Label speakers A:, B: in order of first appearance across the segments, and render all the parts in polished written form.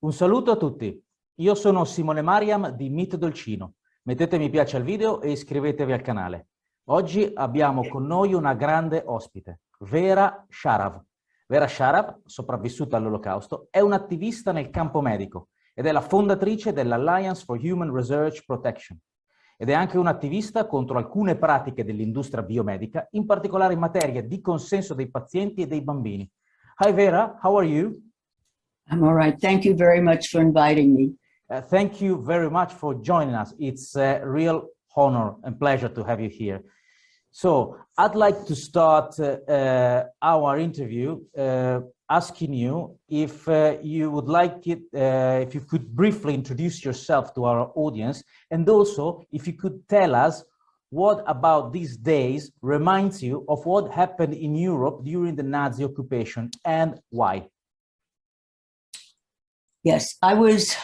A: Un saluto a tutti, io sono Simone Mariam di Meet Dolcino. Mettete mi piace al video e iscrivetevi al canale. Oggi abbiamo con noi una grande ospite, VERA SHARAV. VERA SHARAV, sopravvissuta all'Olocausto, è un'attivista nel campo medico ed è la fondatrice dell'Alliance for Human Research Protection. Ed è anche un'attivista contro alcune pratiche dell'industria biomedica, in particolare in materia di consenso dei pazienti e dei bambini. Hi Vera, how are you?
B: I'm all right. Thank you very much for inviting me.
A: Thank you very much for joining us. It's a real honor and pleasure to have you here. So I'd like to start our interview asking you if you would like it, if you could briefly introduce yourself to our audience, and also if you could tell us what about these days reminds you of what happened in Europe during the Nazi occupation and why?
B: Yes, I was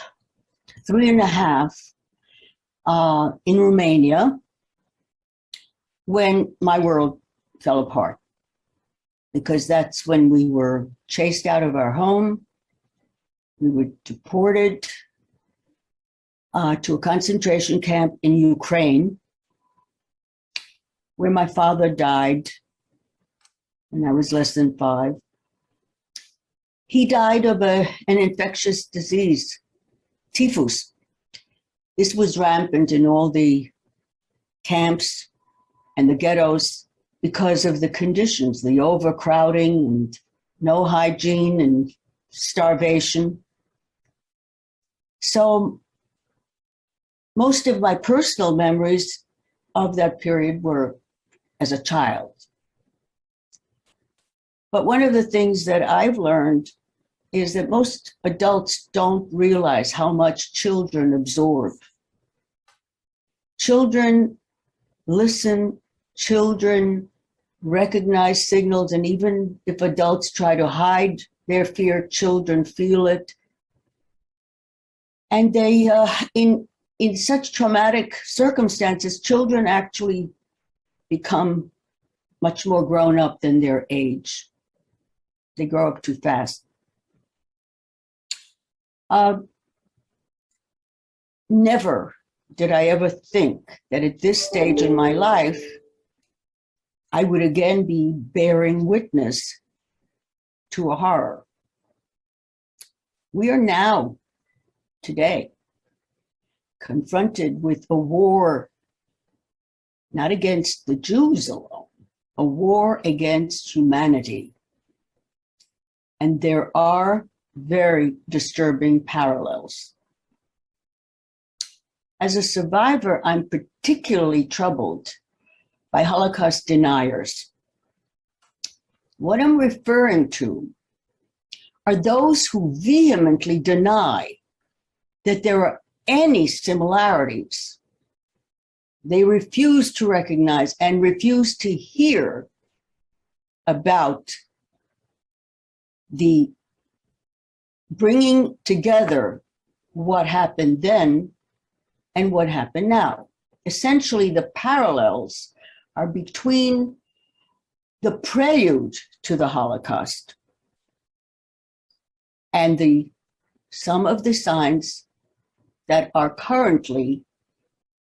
B: 3.5 in Romania when my world fell apart, because that's when we were chased out of our home. We were deported to a concentration camp in Ukraine, where my father died, and I was less than 5. He died of an infectious disease, typhus. This was rampant in all the camps and the ghettos because of the conditions, the overcrowding and no hygiene and starvation. So most of my personal memories of that period were as a child. But one of the things that I've learned is that most adults don't realize how much children absorb. Children listen, children recognize signals, and even if adults try to hide their fear, children feel it. And they, in such traumatic circumstances, children actually become much more grown up than their age. They grow up too fast. Never did I ever think that at this stage in my life, I would again be bearing witness to a horror. We are now, today, confronted with a war, not against the Jews alone, a war against humanity. And there are very disturbing parallels. As a survivor, I'm particularly troubled by Holocaust deniers. What I'm referring to are those who vehemently deny that there are any similarities. They refuse to recognize and refuse to hear about the bringing together what happened then and what happened now. Essentially, the parallels are between the prelude to the Holocaust and some of the signs that are currently,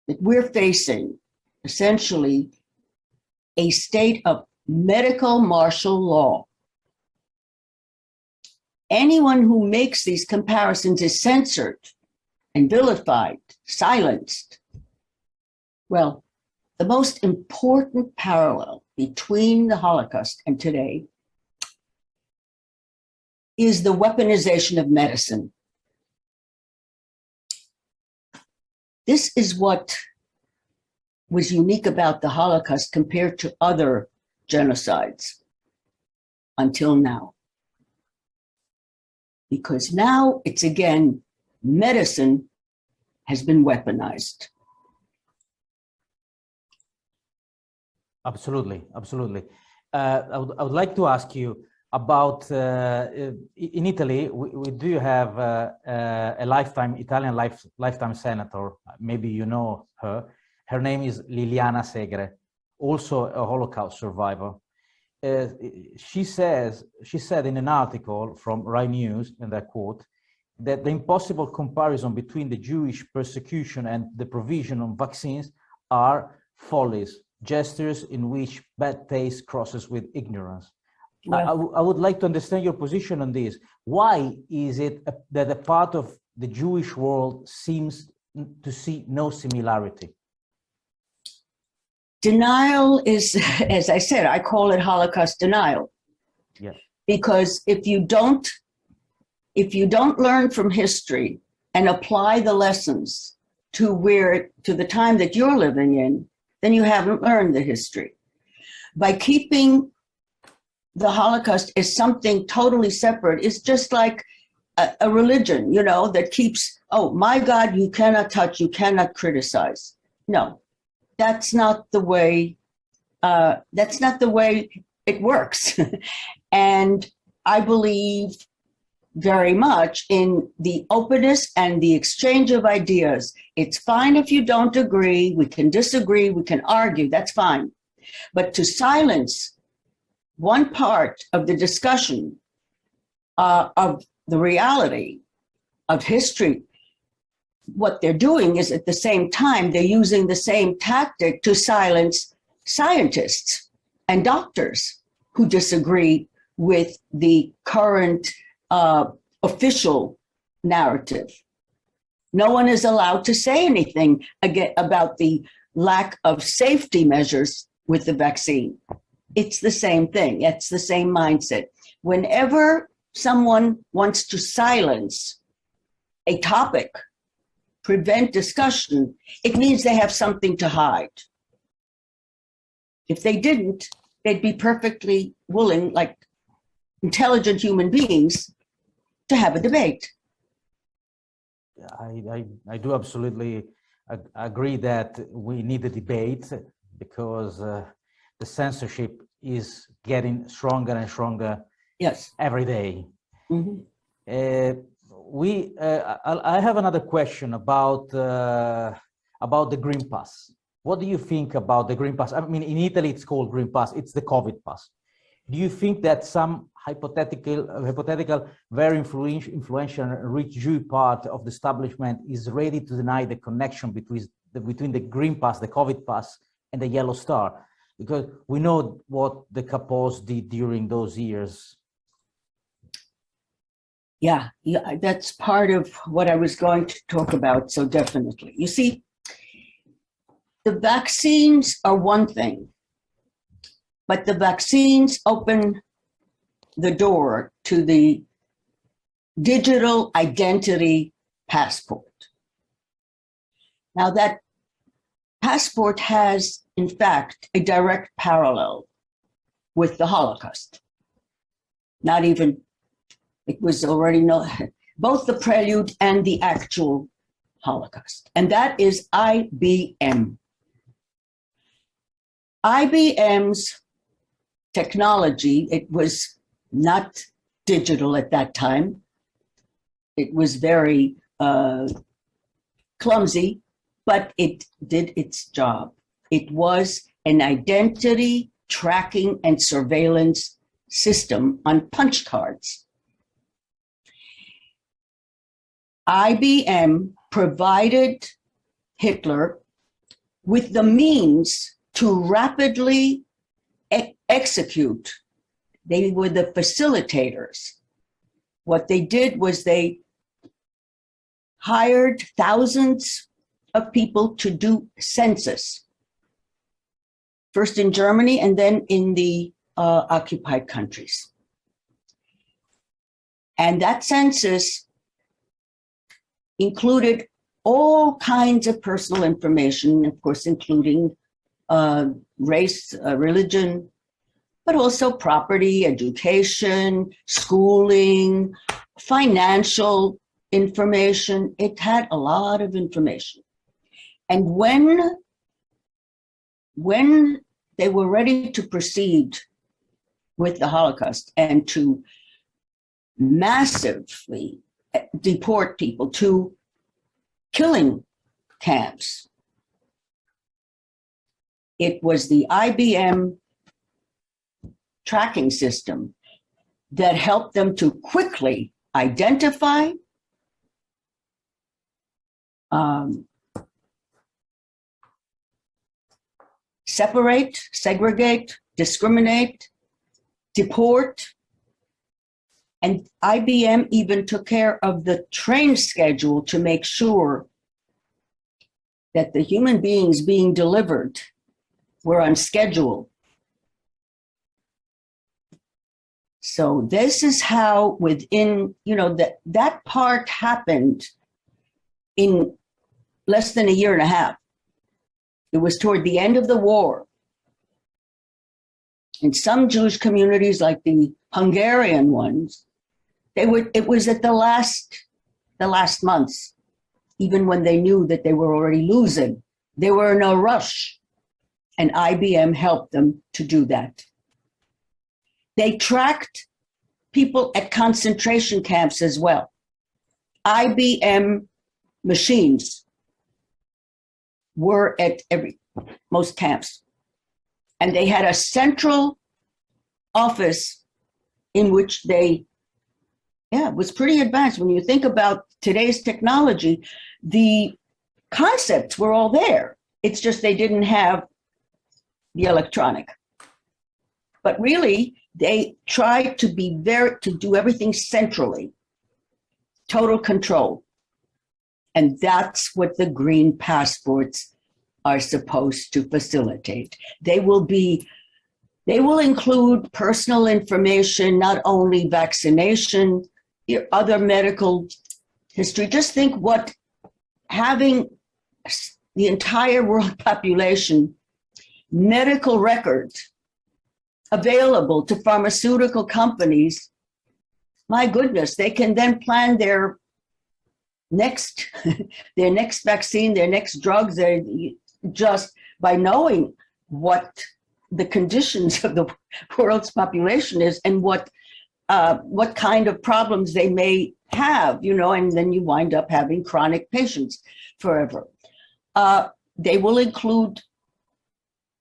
B: that we're facing, essentially a state of medical martial law. Anyone who makes these comparisons is censored and vilified, silenced. Well, the most important parallel between the Holocaust and today is the weaponization of medicine. This is what was unique about the Holocaust compared to other genocides until now. Because now it's again, medicine has been weaponized.
A: Absolutely, absolutely. I would like to ask you about, in Italy, we do have a Italian lifetime senator, maybe you know her. Her name is Liliana Segre, also a Holocaust survivor. She said in an article from Rai News, and I quote, that the impossible comparison between the Jewish persecution and the provision of vaccines are follies, gestures in which bad taste crosses with ignorance.
B: Well,
A: I would like to understand your position on this. Why is it that a part of the Jewish world seems to see no similarity?
B: denial is, as I said, I call it Holocaust denial.
A: Yes.
B: Because if you don't learn from history and apply the lessons to the time that you're living in, then you haven't learned the history. By keeping the Holocaust as something totally separate, it's just like a religion, you know, that keeps, oh my God, you cannot touch, you cannot criticize. No, that's not the way it works. And I believe very much in the openness and the exchange of ideas. It's fine if you don't agree, we can disagree, we can argue, that's fine. But to silence one part of the discussion of the reality of history, what they're doing is at the same time, they're using the same tactic to silence scientists and doctors who disagree with the current official narrative. No one is allowed to say anything again about the lack of safety measures with the vaccine. It's the same thing. It's the same mindset. Whenever someone wants to silence a topic, prevent discussion, it means they have something to hide. If they didn't, they'd be perfectly willing, like intelligent human beings, to have a debate.
A: I do absolutely agree that we need a debate, because the censorship is getting stronger and stronger.
B: Yes.
A: Every day.
B: Mm-hmm.
A: I have another question about the Green Pass. What do you think about the Green Pass? I mean, in Italy, it's called Green Pass. It's the COVID pass. Do you think that some hypothetical, very influential, rich Jew part of the establishment is ready to deny the connection between the Green Pass, the COVID pass, and the Yellow Star? Because we know what the Capos did during those years.
B: Yeah, that's part of what I was going to talk about, so definitely. You see, the vaccines are one thing, but the vaccines open the door to the digital identity passport. Now, that passport has, in fact, a direct parallel with the Holocaust. Not even, it was already known, both the prelude and the actual Holocaust. And that is IBM. IBM's technology, it was not digital at that time. It was very clumsy, but it did its job. It was an identity tracking and surveillance system on punch cards. IBM provided Hitler with the means to rapidly execute. They were the facilitators. What they did was they hired thousands of people to do census, first in Germany and then in the occupied countries. And that census included all kinds of personal information, of course, including race, religion, but also property, education, schooling, financial information. It had a lot of information. And when they were ready to proceed with the Holocaust and to massively deport people to killing camps, it was the IBM tracking system that helped them to quickly identify separate, segregate, discriminate, deport. And IBM even took care of the train schedule to make sure that the human beings being delivered were on schedule. So this is how within, that part happened in less than a year and a half. It was toward the end of the war. In some Jewish communities, like the Hungarian ones, it was at the last months, even when they knew that they were already losing. They were in a rush, and IBM helped them to do that. They tracked people at concentration camps as well. IBM machines were at most camps. And they had a central office in which it was pretty advanced. When you think about today's technology, the concepts were all there. It's just they didn't have the electronic. But really, they tried to do everything centrally, total control. And that's what the green passports are supposed to facilitate. They will include personal information, not only vaccination, your other medical history. Just think what having the entire world population medical records available to pharmaceutical companies, my goodness, they can then plan their next vaccine, their next drugs, just by knowing what the conditions of the world's population is and what kind of problems they may have, and then you wind up having chronic patients forever. They will include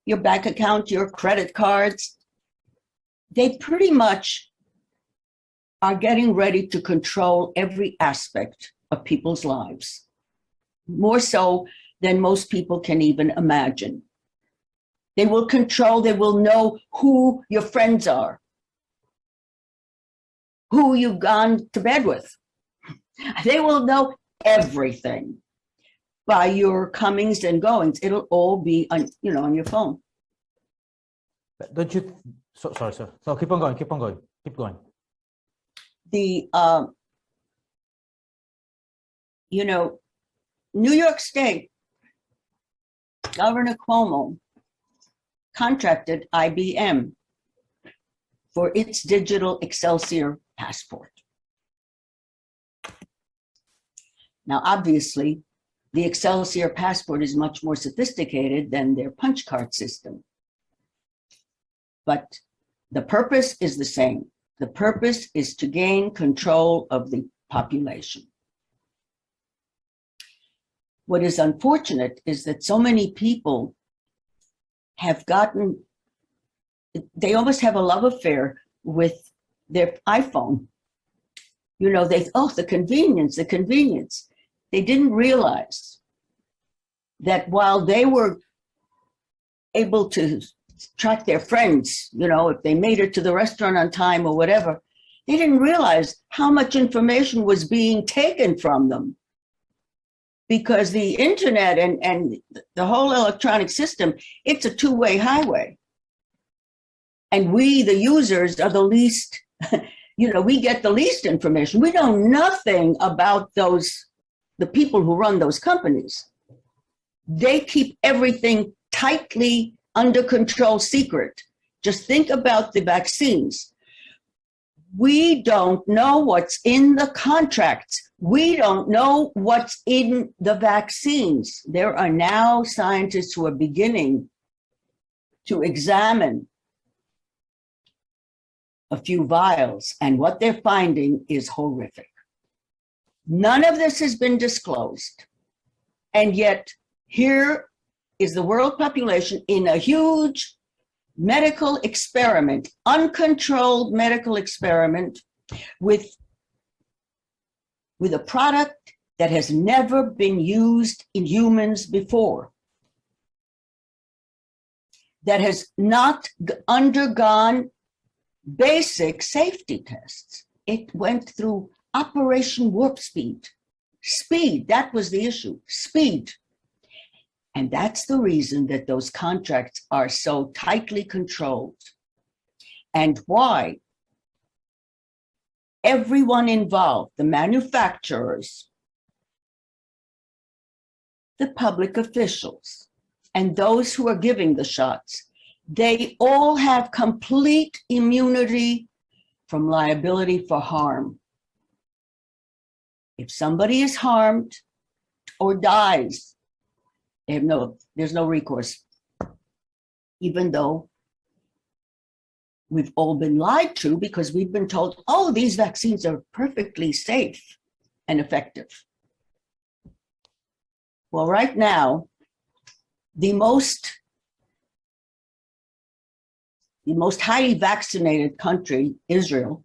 B: your bank account, your credit cards. They pretty much are getting ready to control every aspect of people's lives, more so than most people can even imagine. They will know who your friends are, who you've gone to bed with. They will know everything by your comings and goings. It'll all be on your phone.
A: Don't you? Sorry, sir. So keep on going.
B: The New York State Governor Cuomo contracted IBM for its digital Excelsior passport. Now, obviously, the Excelsior passport is much more sophisticated than their punch card system. But the purpose is the same. The purpose is to gain control of the population. What is unfortunate is that so many people they almost have a love affair with their iPhone. The convenience. They didn't realize that while they were able to track their friends, if they made it to the restaurant on time or whatever, they didn't realize how much information was being taken from them. Because the internet and the whole electronic system, it's a two-way highway. And we, the users, are the least, we get the least information. We know nothing about the people who run those companies. They keep everything tightly under control, secret. Just think about the vaccines. We don't know what's in the contracts. We don't know what's in the vaccines. There are now scientists who are beginning to examine a few vials, and what they're finding is horrific. None of this has been disclosed. And yet, here is the world population in a huge medical experiment, uncontrolled medical experiment with a product that has never been used in humans before, that has not undergone basic safety tests. It went through Operation Warp Speed. Speed, that was the issue, speed. And that's the reason that those contracts are so tightly controlled, and why everyone involved, the manufacturers, the public officials, and those who are giving the shots, they all have complete immunity from liability for harm. If somebody is harmed or dies, there's no recourse, even though we've all been lied to because we've been told, oh, these vaccines are perfectly safe and effective. Well, right now, the most highly vaccinated country, Israel,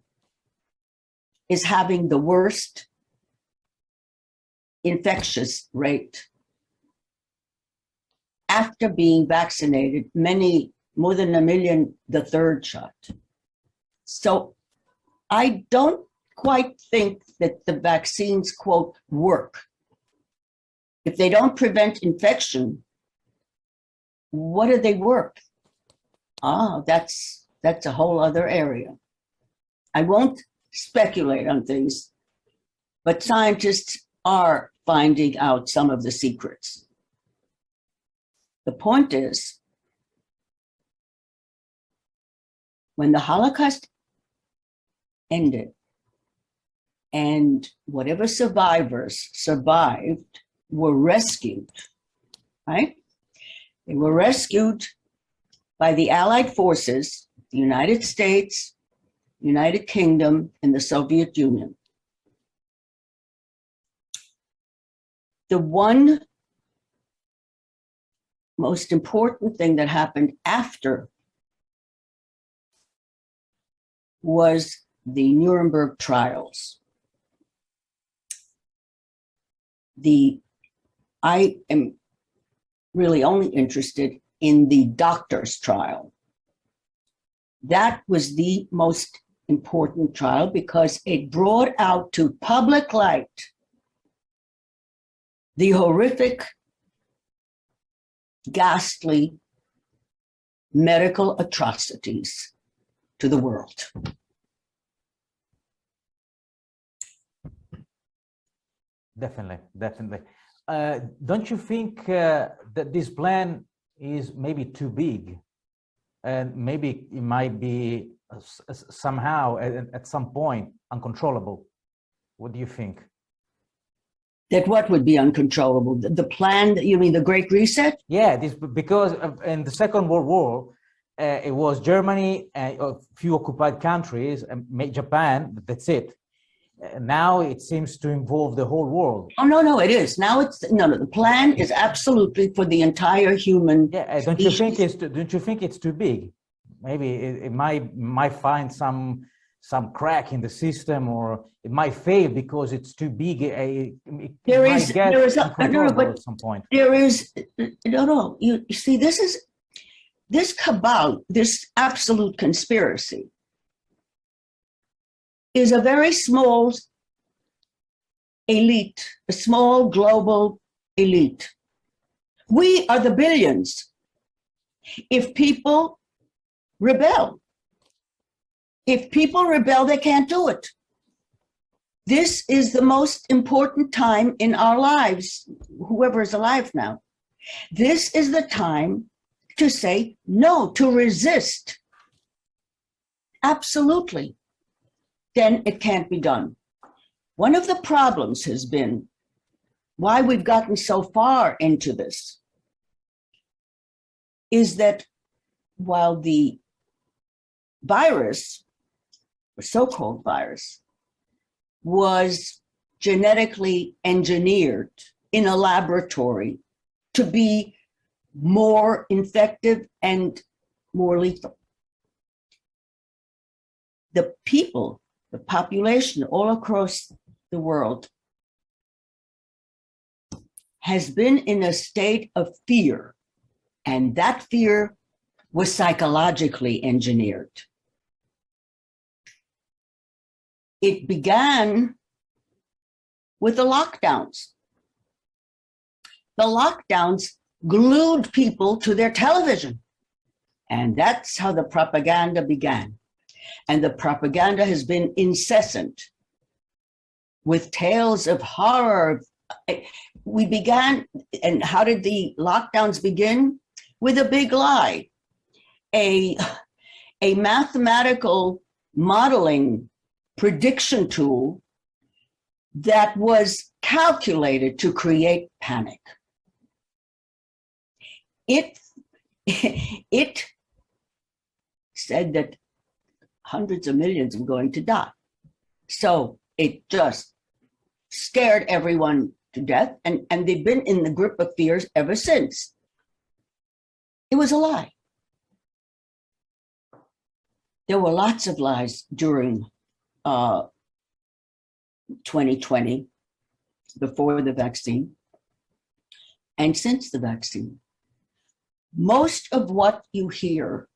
B: is having the worst infectious rate after being vaccinated, more than 1 million, the third shot. So I don't quite think that the vaccines, quote, work. If they don't prevent infection, what do they work? That's a whole other area. I won't speculate on things, but scientists are finding out some of the secrets. The point is, when the Holocaust ended and whatever survivors survived were rescued, right? They were rescued by the Allied forces, the United States, United Kingdom, and the Soviet Union. The one most important thing that happened after was the Nuremberg trials. I am really only interested in the doctor's trial. That was the most important trial because it brought out to public light the horrific, ghastly medical atrocities to the world.
A: Definitely, definitely. Don't you think that this plan is maybe too big, and maybe it might be somehow at some point uncontrollable? What do you think?
B: That what would be uncontrollable? The plan, you mean the Great Reset?
A: Yeah, because in the Second World War, it was Germany and a few occupied countries, and Japan, that's it. Now it seems to involve the whole world.
B: Oh, no, it is. Now it's, no, the plan is absolutely for the entire human species.
A: Don't you think it's too big? Maybe it might find some crack in the system, or it might fail because it's too big. At some point.
B: There is, no. You see, this cabal, this absolute conspiracy, is a very small elite, a small global elite. We are the billions. If people rebel, they can't do it. This is the most important time in our lives, whoever is alive now. This is the time to say no, to resist. Absolutely. Then it can't be done. One of the problems has been why we've gotten so far into this is that while the virus, or so-called virus, was genetically engineered in a laboratory to be more infective and more lethal, the people, the population all across the world has been in a state of fear, and that fear was psychologically engineered. It began with the lockdowns. The lockdowns glued people to their television, and that's how the propaganda began. And the propaganda has been incessant with tales of horror. We began, and how did the lockdowns begin? With a big lie, a mathematical modeling prediction tool that was calculated to create panic. It said that hundreds of millions were going to die. So it just scared everyone to death, and they've been in the grip of fears ever since. It was a lie. There were lots of lies during 2020, before the vaccine, and since the vaccine. Most of what you hear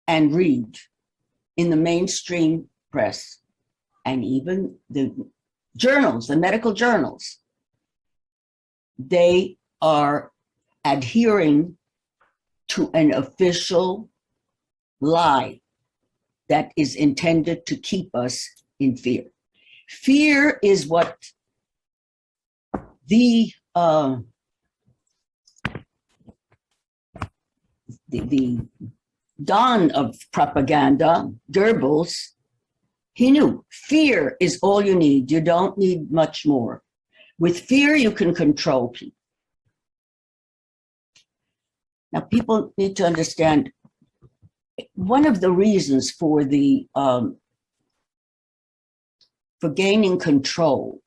B: and read in the mainstream press, and even the journals, the medical journals, they are adhering to an official lie that is intended to keep us in fear. Fear is what the Don of propaganda, Goebbels, he knew fear is all you need. You don't need much more. With fear, you can control people. Now, people need to understand one of the reasons for the for gaining control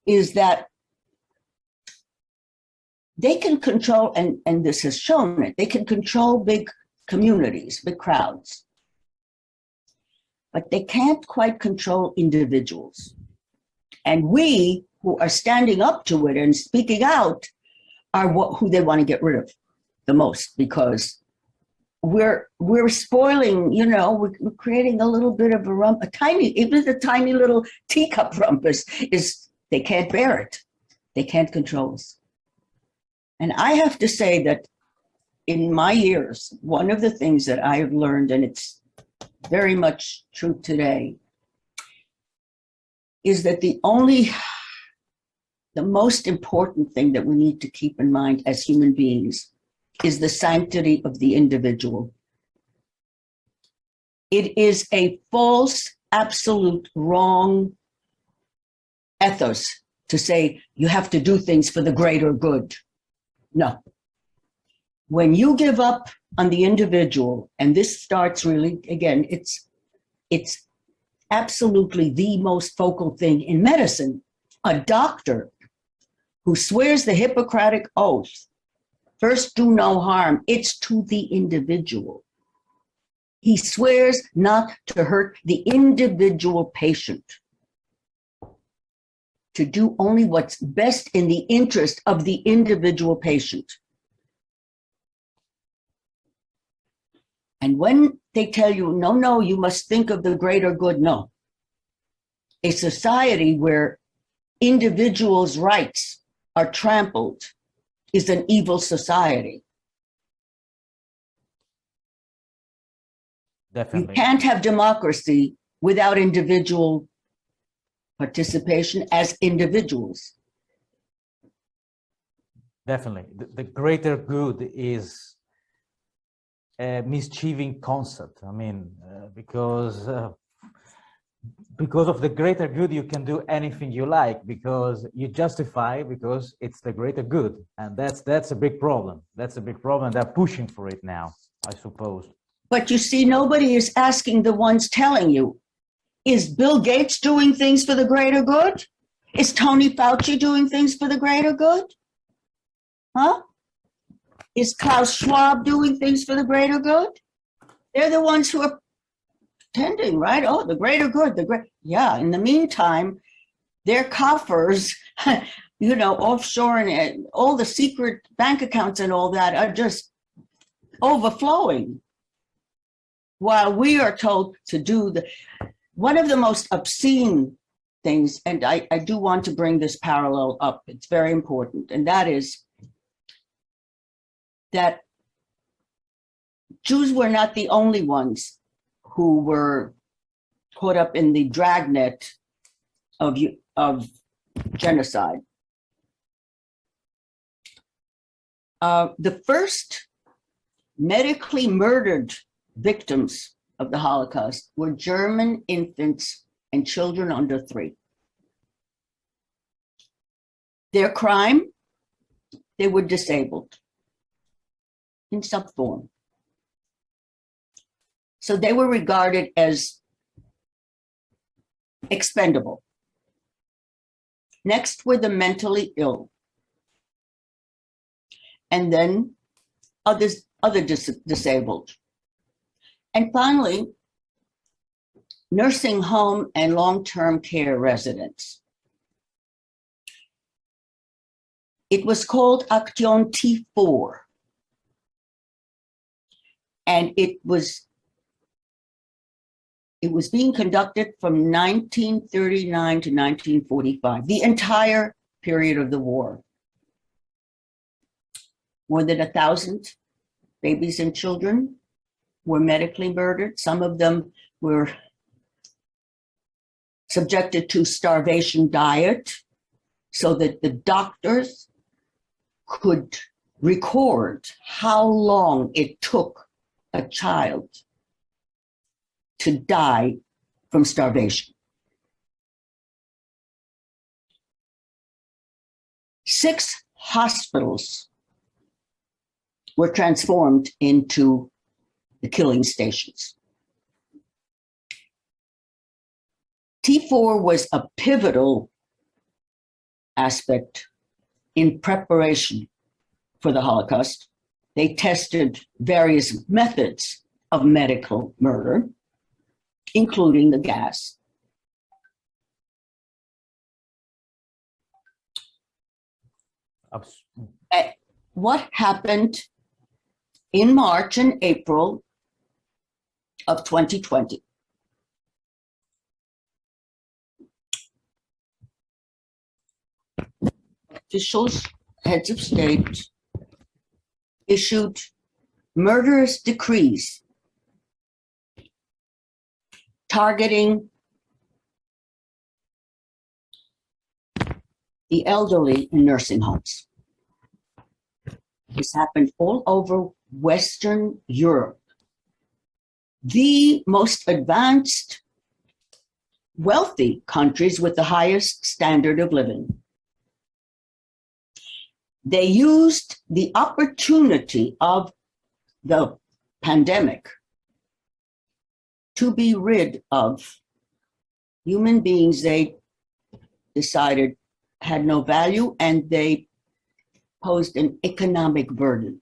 B: is that they can control, and this has shown it, they can control big communities, big crowds, but they can't quite control individuals. And we who are standing up to it and speaking out are who they want to get rid of the most, because we're spoiling, you know, we're creating a little bit of a tiny, even the tiny little teacup rumpus is, they can't bear it. They can't control us. And I have to say that in my years, one of the things that I've learned, and it's very much true today, is that the most important thing that we need to keep in mind as human beings is the sanctity of the individual. It is a false, absolute, wrong ethos to say you have to do things for the greater good. No. When you give up on the individual, and this starts really, again, it's absolutely the most focal thing in medicine. A doctor who swears the Hippocratic Oath, first do no harm, it's to the individual. He swears not to hurt the individual patient, to do only what's best in the interest of the individual patient. And when they tell you, no, you must think of the greater good, no. A society where individuals' rights are trampled is an evil society.
A: Definitely.
B: You can't have democracy without individual participation as individuals.
A: Definitely. The greater good is a mischieving concept. I mean, because of the greater good, you can do anything you like, because you justify, because it's the greater good. And that's a big problem. That's a big problem. They're pushing for it now, I suppose.
B: But you see, nobody is asking the ones telling you, is Bill Gates doing things for the greater good? Is Tony Fauci doing things for the greater good? Huh? Is Klaus Schwab doing things for the greater good? They're the ones who are pretending, right? Oh, the greater good, yeah. In the meantime, their coffers you know, offshore and all the secret bank accounts and all that are just overflowing. While we are told to do one of the most obscene things, and I do want to bring this parallel up, it's very important, and that is that Jews were not the only ones who were caught up in the dragnet of genocide. The first medically murdered victims of the Holocaust were German infants and children under 3. Their crime, they were disabled in some form. So they were regarded as expendable. Next were the mentally ill. And then other disabled. And finally, nursing home and long-term care residents. It was called Action T4. And it was being conducted from 1939 to 1945, the entire period of the war. More than 1,000 babies and children were medically murdered. Some of them were subjected to starvation diet so that the doctors could record how long it took a child to die from starvation. 6 hospitals were transformed into the killing stations. T4 was a pivotal aspect in preparation for the Holocaust. They tested various methods of medical murder, including the gas. What happened in March and April of 2020? Officials, heads of state, issued murderous decrees targeting the elderly in nursing homes. This happened all over Western Europe. The most advanced, wealthy countries with the highest standard of living. They used the opportunity of the pandemic to be rid of human beings they decided had no value, and they posed an economic burden.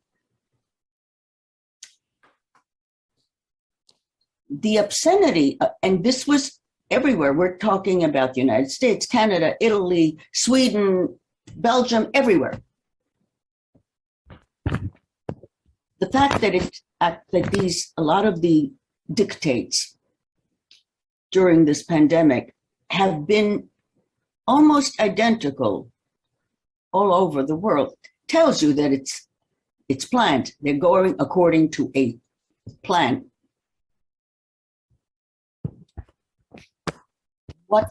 B: The obscenity, and this was everywhere. We're talking about the United States, Canada, Italy, Sweden, Belgium, everywhere. The fact that a lot of the dictates during this pandemic have been almost identical all over the world tells you that it's planned. They're going according to a plan. What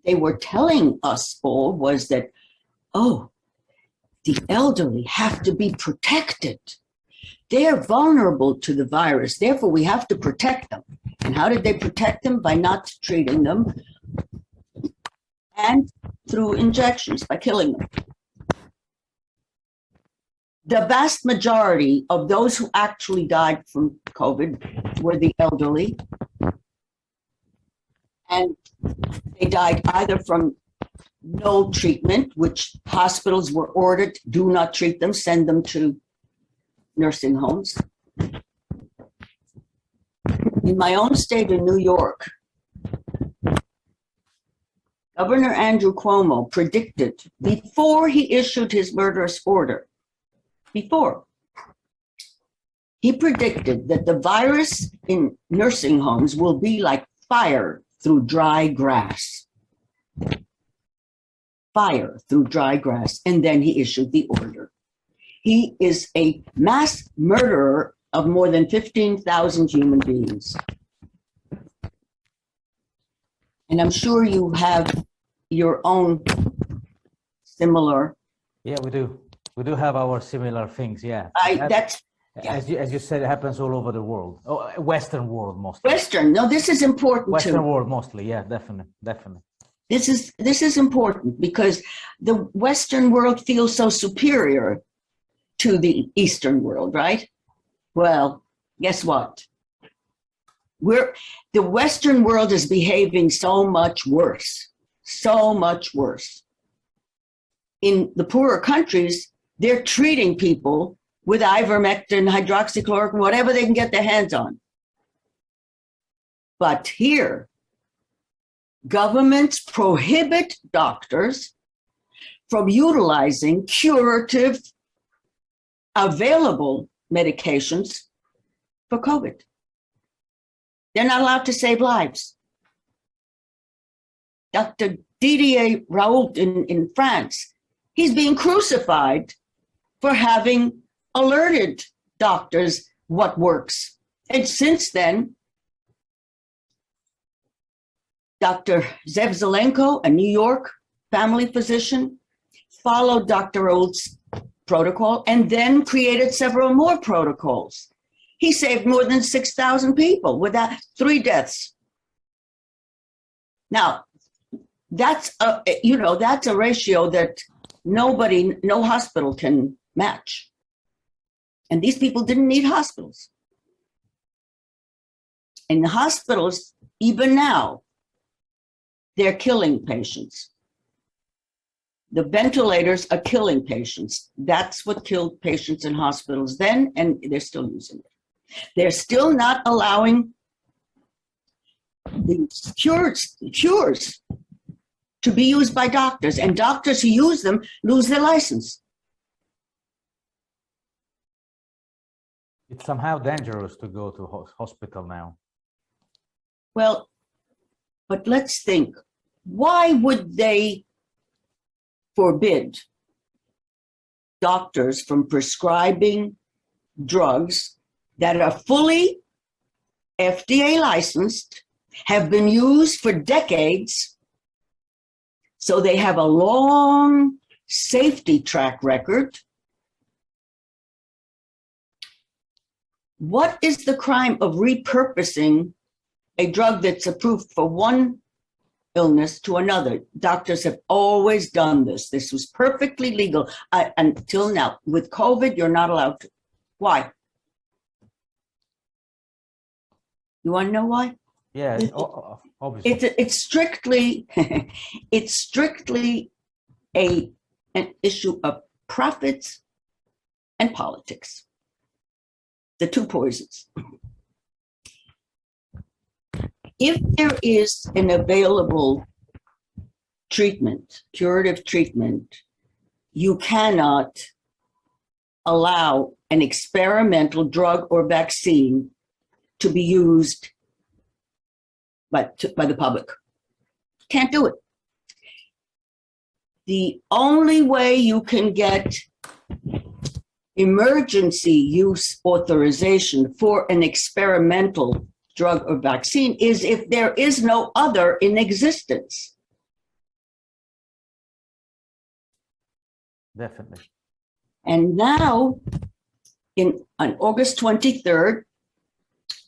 B: they were telling us all was that, oh, the elderly have to be protected. They're vulnerable to the virus, therefore we have to protect them. And how did they protect them? By not treating them and through injections, by killing them. The vast majority of those who actually died from COVID were the elderly. And they died either from no treatment, which hospitals were ordered, do not treat them, send them to nursing homes. In my own state in New York, Governor Andrew Cuomo predicted before he issued his murderous order, he predicted that the virus in nursing homes will be like fire through dry grass. Fire through dry grass. And then he issued the order. He is a mass murderer of more than 15,000 human beings. And I'm sure you have your own similar.
A: Yeah, we do. We do have our similar things, yeah. As you said, it happens all over the world. Oh, Western world mostly.
B: Western, no, this is important
A: Western
B: too.
A: world mostly, yeah, definitely.
B: This is important because the Western world feels so superior to the Eastern world, right? Well, guess what? The Western world is behaving so much worse. In the poorer countries, they're treating people with ivermectin, hydroxychloroquine, whatever they can get their hands on. But here, governments prohibit doctors from utilizing curative available medications for COVID. They're not allowed to save lives. Dr. Didier Raoult in France, he's being crucified for having alerted doctors what works. And since then, Dr. Zev Zelenko, a New York family physician, followed Dr. Raoult's protocol and then created several more protocols. He saved more than 6,000 people without 3 deaths. Now, that's a ratio that no hospital can match. And these people didn't need hospitals. In the hospitals, even now, they're killing patients. The ventilators are killing patients. That's what killed patients in hospitals then, and they're still using it. They're still not allowing the cures to be used by doctors, and doctors who use them lose their license.
A: It's somehow dangerous to go to hospital now.
B: Well, but let's think, why would they forbid doctors from prescribing drugs that are fully FDA licensed, have been used for decades, so they have a long safety track record? What is the crime of repurposing a drug that's approved for one illness to another? Doctors have always done this. This was perfectly legal until now. With COVID, you're not allowed to. Why? You want to know why?
A: Yeah, obviously.
B: It's strictly an issue of profits and politics. The two poisons. If there is an available treatment, curative treatment, you cannot allow an experimental drug or vaccine to be used by the public. Can't do it. The only way you can get emergency use authorization for an experimental drug or vaccine is if there is no other in existence.
A: Definitely.
B: And now, on August 23rd,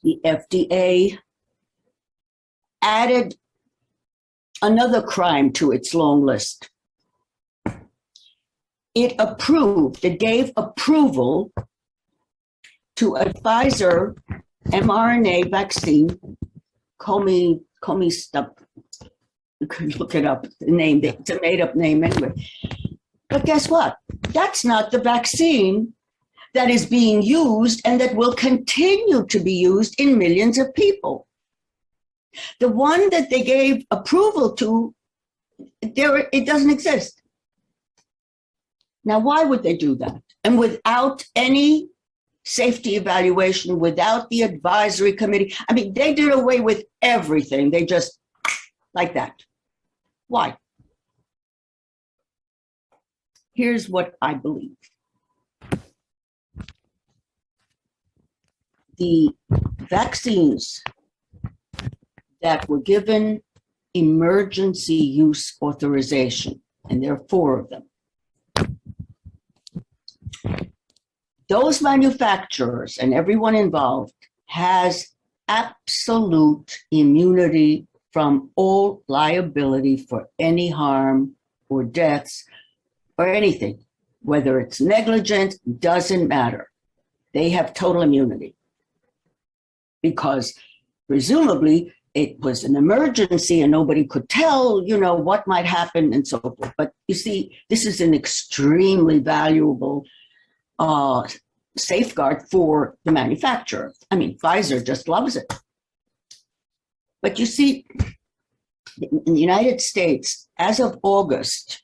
B: the FDA added another crime to its long list. It gave approval to a Pfizer mRNA vaccine, Comistop. You can look it up, the name, it's a made up name anyway. But guess what? That's not the vaccine that is being used and that will continue to be used in millions of people. The one that they gave approval to it doesn't exist. Now, why would they do that? And without any safety evaluation, without the advisory committee. I mean, they did away with everything. They just, like that. Why? Here's what I believe. The vaccines that were given emergency use authorization, and there are 4 of them. Those manufacturers and everyone involved has absolute immunity from all liability for any harm or deaths or anything. Whether it's negligent, doesn't matter. They have total immunity because presumably it was an emergency and nobody could tell, you know, what might happen and so forth. But you see, this is an extremely valuable safeguard for the manufacturer. I mean, Pfizer just loves it. But you see, in the United States, as of August,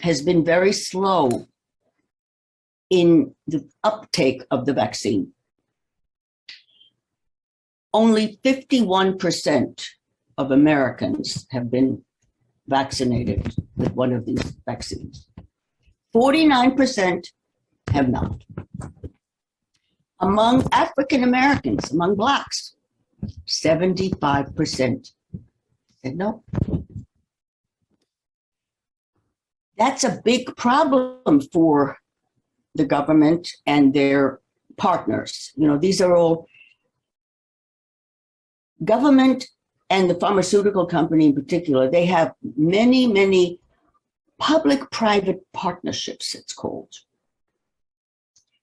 B: has been very slow in the uptake of the vaccine. Only 51% of Americans have been vaccinated with one of these vaccines. 49% have not. Among African Americans, among Blacks, 75% said no. That's a big problem for the government and their partners. You know, these are all government and the pharmaceutical company in particular. They have many, many public-private partnerships, it's called.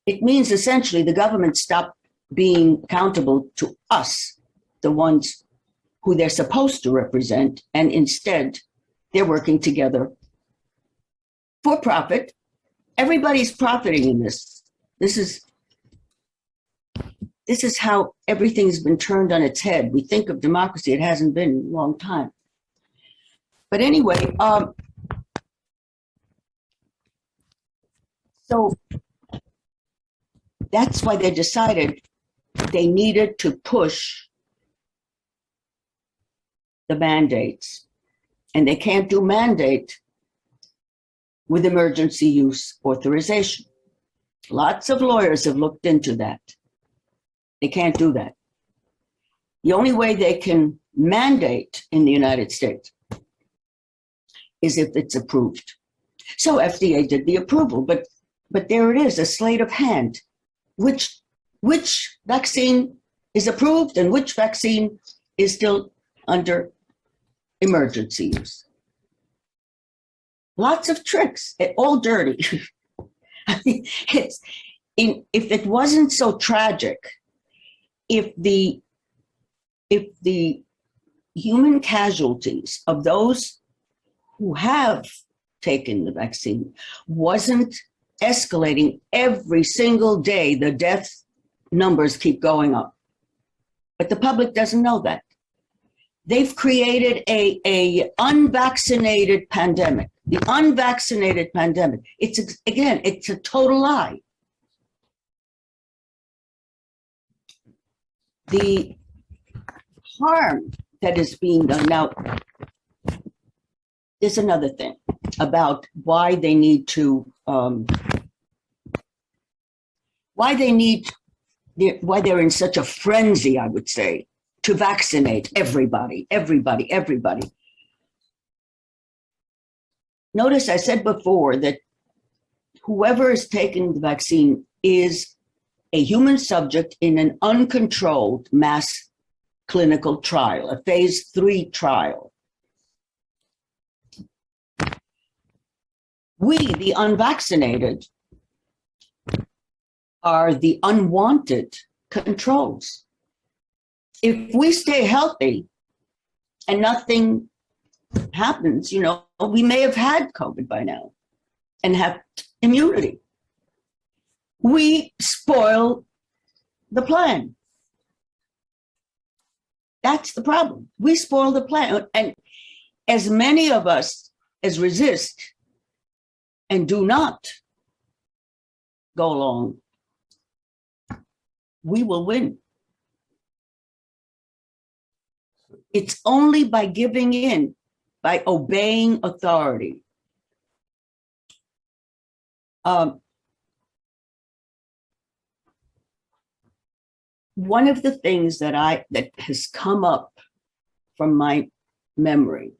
B: It means essentially the government stopped being accountable to us, the ones who they're supposed to represent, and instead they're working together for profit. Everybody's profiting in this. This is how everything's been turned on its head. We think of democracy, it hasn't been in a long time. But anyway, so that's why they decided they needed to push the mandates. And they can't do mandate with emergency use authorization. Lots of lawyers have looked into that. They can't do that. The only way they can mandate in the United States is if it's approved. So FDA did the approval, but there it is, a sleight of hand. Which vaccine is approved and which vaccine is still under emergency use. Lots of tricks, all dirty. I mean, if it wasn't so tragic, if the human casualties of those who have taken the vaccine wasn't escalating every single day, the death numbers keep going up. But the public doesn't know that. They've created a unvaccinated pandemic. The unvaccinated pandemic. It's a total lie. The harm that is being done now. There's another thing about why they need to. Why they're in such a frenzy, I would say, to vaccinate everybody. Notice I said before that whoever is taking the vaccine is a human subject in an uncontrolled mass clinical trial, a phase 3 trial. We, the unvaccinated, are the unwanted controls. If we stay healthy and nothing happens, you know, we may have had COVID by now and have immunity. We spoil the plan. That's the problem. We spoil the plan. And as many of us as resist and do not go along, we will win. It's only by giving in, by obeying authority. One of the things that has come up from my memory,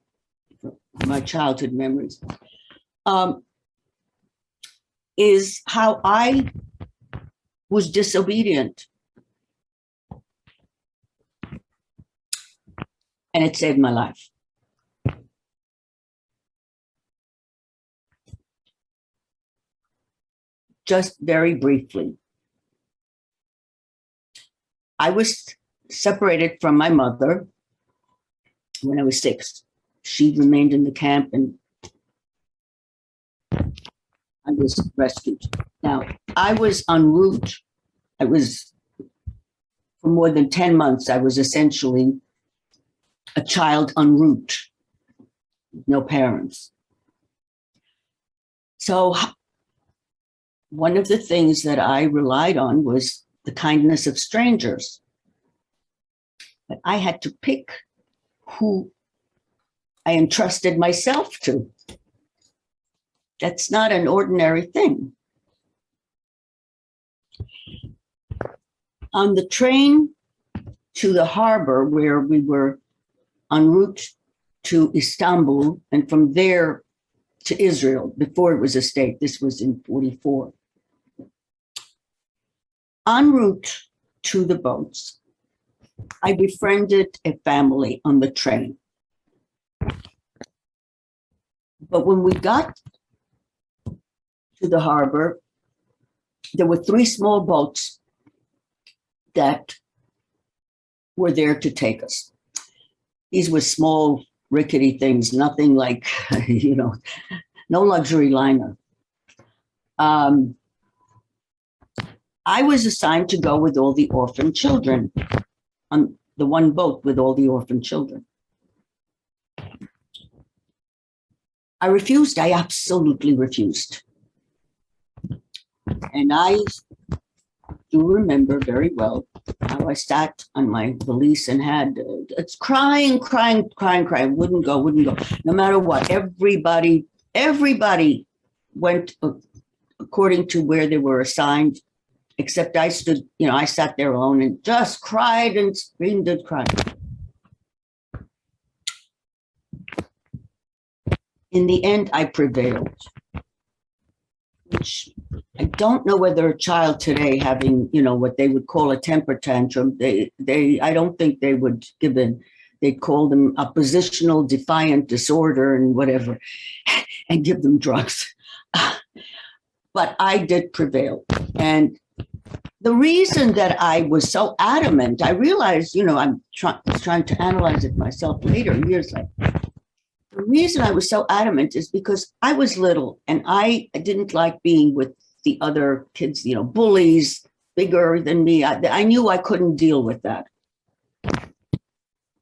B: from my childhood memories, is how I was disobedient. And it saved my life. Just very briefly, I was separated from my mother when I was 6. She remained in the camp and I was rescued. Now, I was en route. For more than 10 months, I was essentially a child en route, no parents. So one of the things that I relied on was the kindness of strangers. But I had to pick who I entrusted myself to. That's not an ordinary thing. On the train to the harbor where we were en route to Istanbul and from there to Israel, before it was a state, this was in 44. En route to the boats, I befriended a family on the train. But when we got to the harbor, there were 3 small boats that were there to take us. These were small, rickety things, nothing like, no luxury liner. I was assigned to go with all the orphan children on the one boat with all the orphan children. I refused. I absolutely refused. And I do remember very well how I sat on my valise and had it's crying, wouldn't go. No matter what, everybody went according to where they were assigned, except I stood, I sat there alone and just cried and screamed and cried. In the end, I prevailed, which I don't know whether a child today having, what they would call a temper tantrum, I don't think they would give in. They'd call them oppositional defiant disorder and whatever, and give them drugs. But I did prevail. And the reason that I was so adamant, I realized, I'm trying to analyze it myself later, years later. The reason I was so adamant is because I was little and I didn't like being with the other kids, bullies, bigger than me. I knew I couldn't deal with that.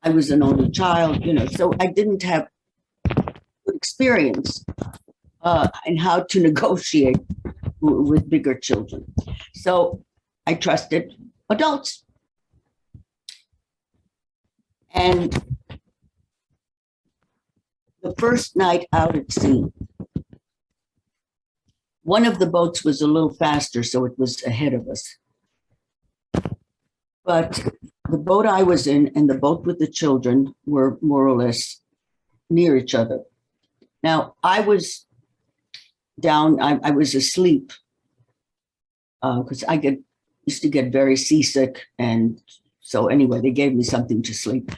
B: I was an only child, so I didn't have good experience in how to negotiate with bigger children. So I trusted adults. And the first night out at sea, one of the boats was a little faster, so it was ahead of us. But the boat I was in and the boat with the children were more or less near each other. Now, I was down, I was asleep because I used to get very seasick. And so anyway, they gave me something to sleep.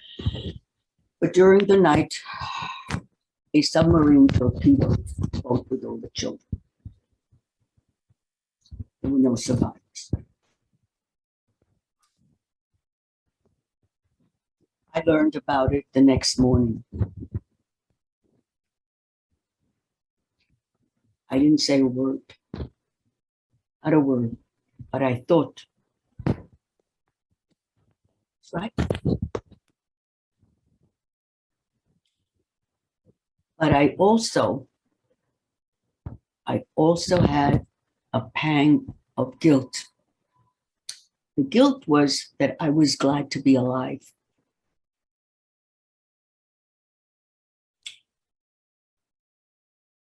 B: But during the night, a submarine torpedoed the boat with all the children. There were no survivors. I learned about it the next morning. I didn't say a word, not a word, but I thought, that's right. But I also had a pang of guilt. The guilt was that I was glad to be alive.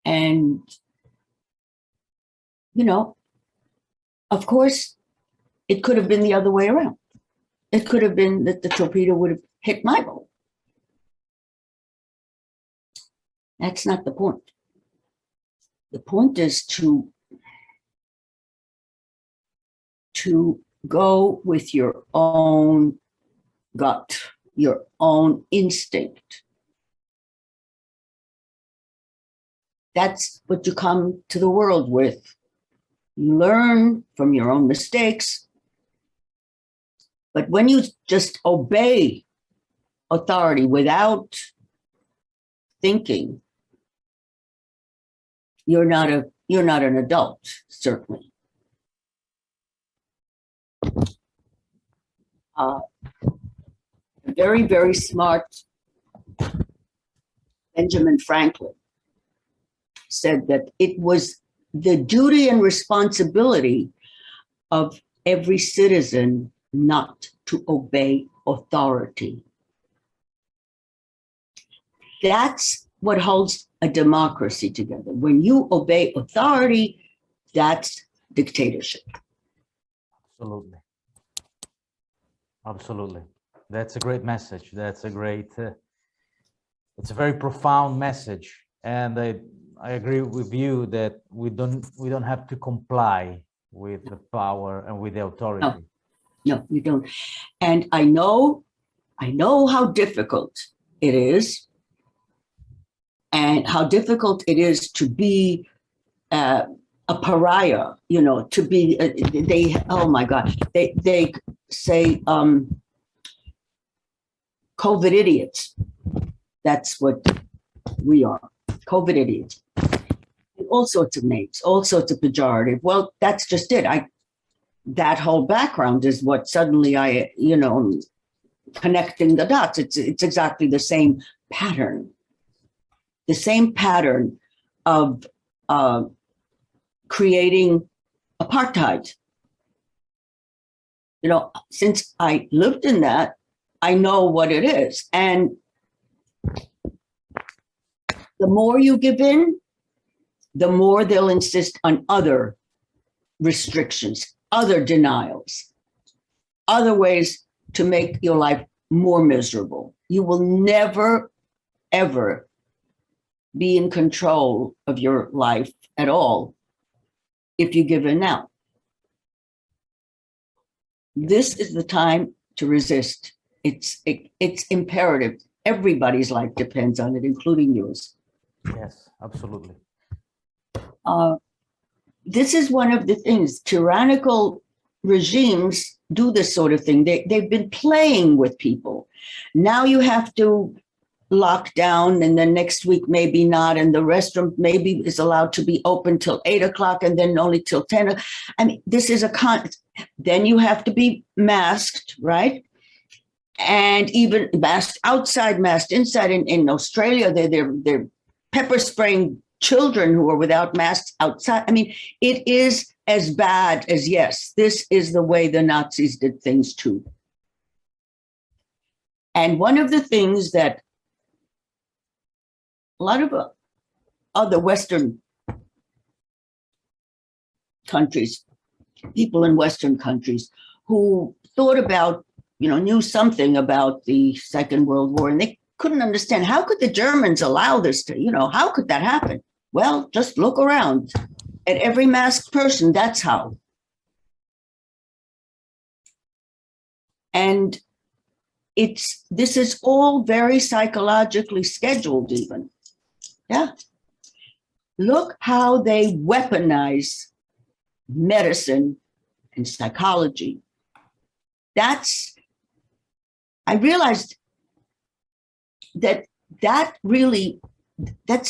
B: And, you know, of course, it could have been the other way around. It could have been that the torpedo would have hit my boat. That's not the point. The point is to go with your own gut, your own instinct. That's what you come to the world with. You learn from your own mistakes. But when you just obey authority without thinking, you're not an adult, certainly. A very, very smart Benjamin Franklin said that it was the duty and responsibility of every citizen not to obey authority. That's what holds a democracy together. When you obey authority, that's dictatorship.
A: Absolutely. Absolutely. That's a great message. That's a great, it's a very profound message. And I agree with you that we don't have to comply with the power and with the authority.
B: No, you don't. And I know how difficult it is, and how difficult it is to be a pariah, you know, to be, oh my God, they say COVID idiots. That's what we are, COVID idiots. All sorts of names, all sorts of pejorative. Well, that's just it. That whole background is what suddenly I, you know, connecting the dots. It's exactly the same pattern. The same pattern of creating apartheid. You know, since I lived in that, I know what it is. And the more you give in, the more they'll insist on other restrictions, other denials, other ways to make your life more miserable. You will never, ever be in control of your life at all if you give in now. This is the time to resist. It's imperative. Everybody's life depends on it, including yours.
A: Yes, absolutely.
B: This is one of the things. Tyrannical regimes do this sort of thing. They've been playing with people. Now you have to lock down, and then next week maybe not, and the restroom maybe is allowed to be open till 8 o'clock and then only till 10. I mean, this is then you have to be masked, right? And even masked outside, masked inside. In Australia, they're pepper spraying children who are without masks outside. I mean, it is as bad as, yes, this is the way the Nazis did things too. And one of the things that a lot of other Western countries, people in Western countries who thought about, you know, knew something about the Second World War, and they couldn't understand, how could the Germans allow this to, you know, how could that happen? Well, just look around at every masked person. That's how. And this is all very psychologically scheduled even. Yeah. Look how they weaponize medicine and psychology. I realized that's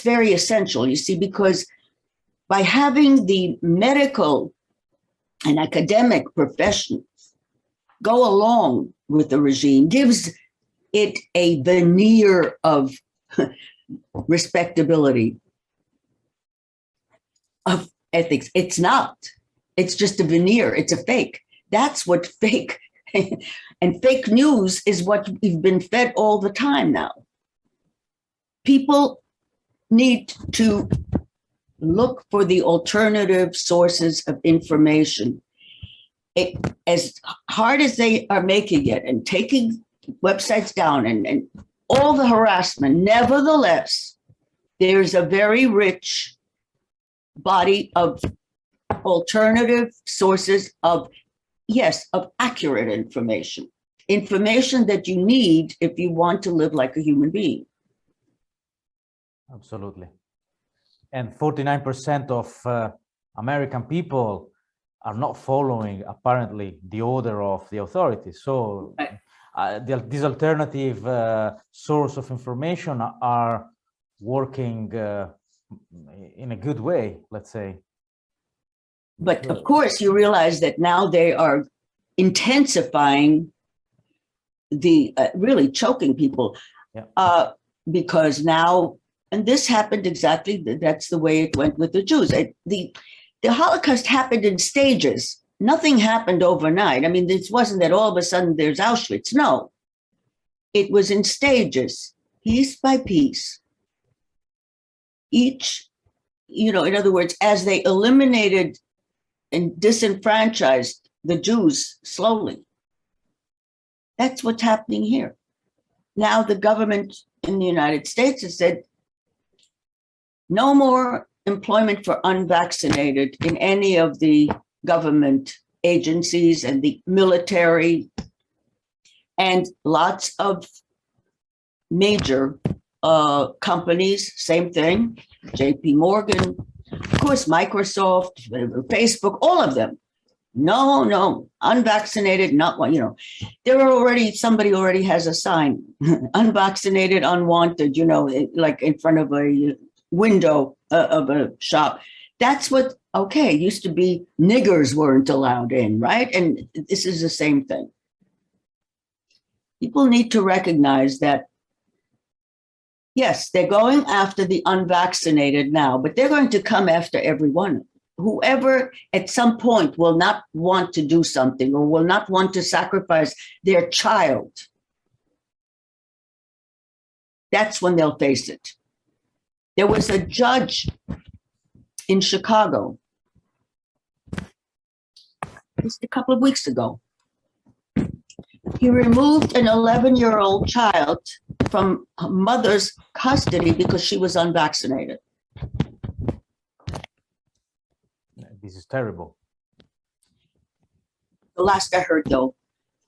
B: very essential, you see, because by having the medical and academic professions go along with the regime gives it a veneer of respectability of ethics. It's not. It's just a veneer. It's a fake. That's what fake and fake news is what we've been fed all the time now. People need to look for the alternative sources of information. As hard as they are making it and taking websites down and all the harassment, nevertheless, there's a very rich body of alternative sources of, yes, of accurate information, information that you need if you want to live like a human being.
A: Absolutely. And 49% of American people are not following, apparently, the order of the authorities. So these alternative source of information are working in a good way, let's say.
B: But of course, you realize that now they are intensifying the really choking people, because now, and this happened exactly, that's the way it went with the Jews. The Holocaust happened in stages. Nothing happened overnight. I mean, this wasn't that all of a sudden there's Auschwitz. No, it was in stages, piece by piece. Each, in other words, as they eliminated and disenfranchised the Jews slowly. That's what's happening here. Now the government in the United States has said, no more employment for unvaccinated in any of the government agencies and the military, and lots of major companies, same thing, JP Morgan, of course, Microsoft, Facebook, all of them. No, unvaccinated, not one, there are already, somebody already has a sign, unvaccinated, unwanted, like in front of a window of a shop. That's what, okay, used to be niggers weren't allowed in, right? And this is the same thing. People need to recognize that, yes, they're going after the unvaccinated now, but they're going to come after everyone. Whoever at some point will not want to do something or will not want to sacrifice their child, that's when they'll face it. There was a judge in Chicago just a couple of weeks ago. He removed an 11-year-old child from her mother's custody because she was unvaccinated.
A: This is terrible.
B: The last I heard, though,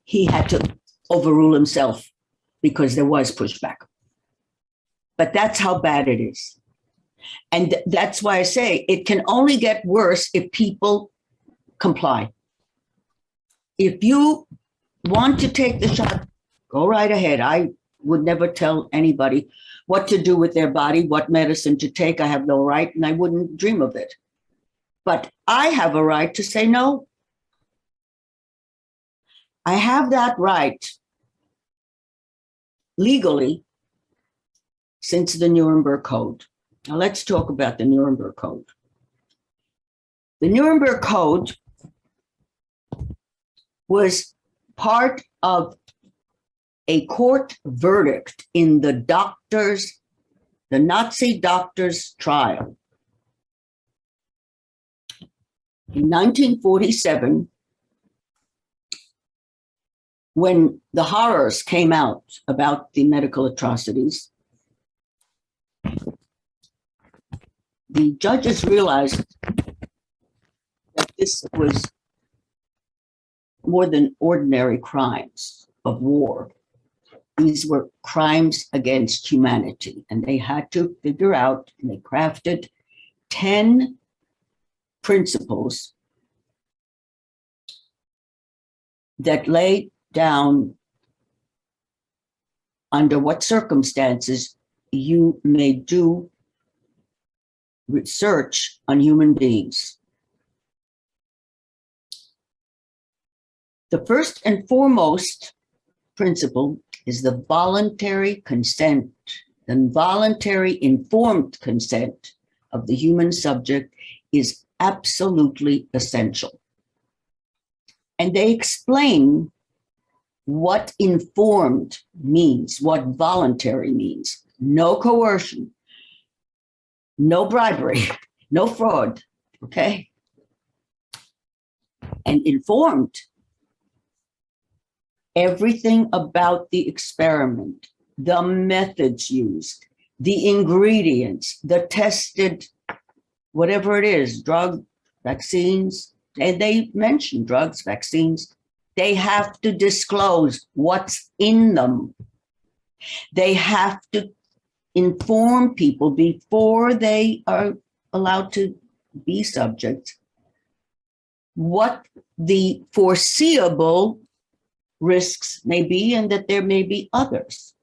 B: he had to overrule himself because there was pushback. But that's how bad it is. And that's why I say it can only get worse if people comply. If you want to take the shot, go right ahead. I would never tell anybody what to do with their body, what medicine to take. I have no right, and I wouldn't dream of it. But I have a right to say no. I have that right legally since the Nuremberg Code. Now let's talk about the Nuremberg Code. The Nuremberg Code was part of a court verdict in the Nazi doctors' trial. In 1947, when the horrors came out about the medical atrocities, the judges realized that this was more than ordinary crimes of war. These were crimes against humanity, and they had to figure out, and they crafted 10 principles that lay down under what circumstances you may do research on human beings. The first and foremost principle is the voluntary consent the voluntary informed consent of the human subject is absolutely essential. And they explain what informed means, what voluntary means. No coercion, no bribery, no fraud, okay? And informed, everything about the experiment, the methods used, the ingredients, the tested, whatever it is, drug, vaccines, and they mention drugs, vaccines, they have to disclose what's in them. They have to inform people before they are allowed to be subjects what the foreseeable risks may be, and that there may be others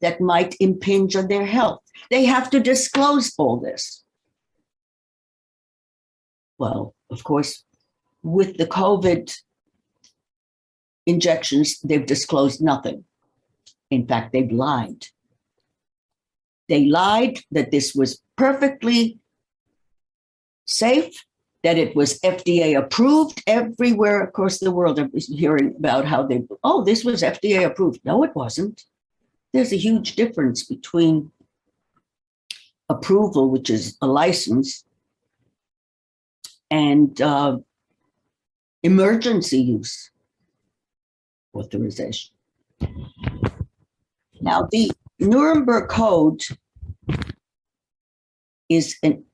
B: that might impinge on their health. They have to disclose all this. Well, of course, with the COVID injections, they've disclosed nothing. In fact, they've lied. They lied that this was perfectly safe, that it was FDA approved everywhere across the world. I was hearing about how this was FDA approved. No, it wasn't. There's a huge difference between approval, which is a license, and emergency use authorization. Now, the Nuremberg Code is an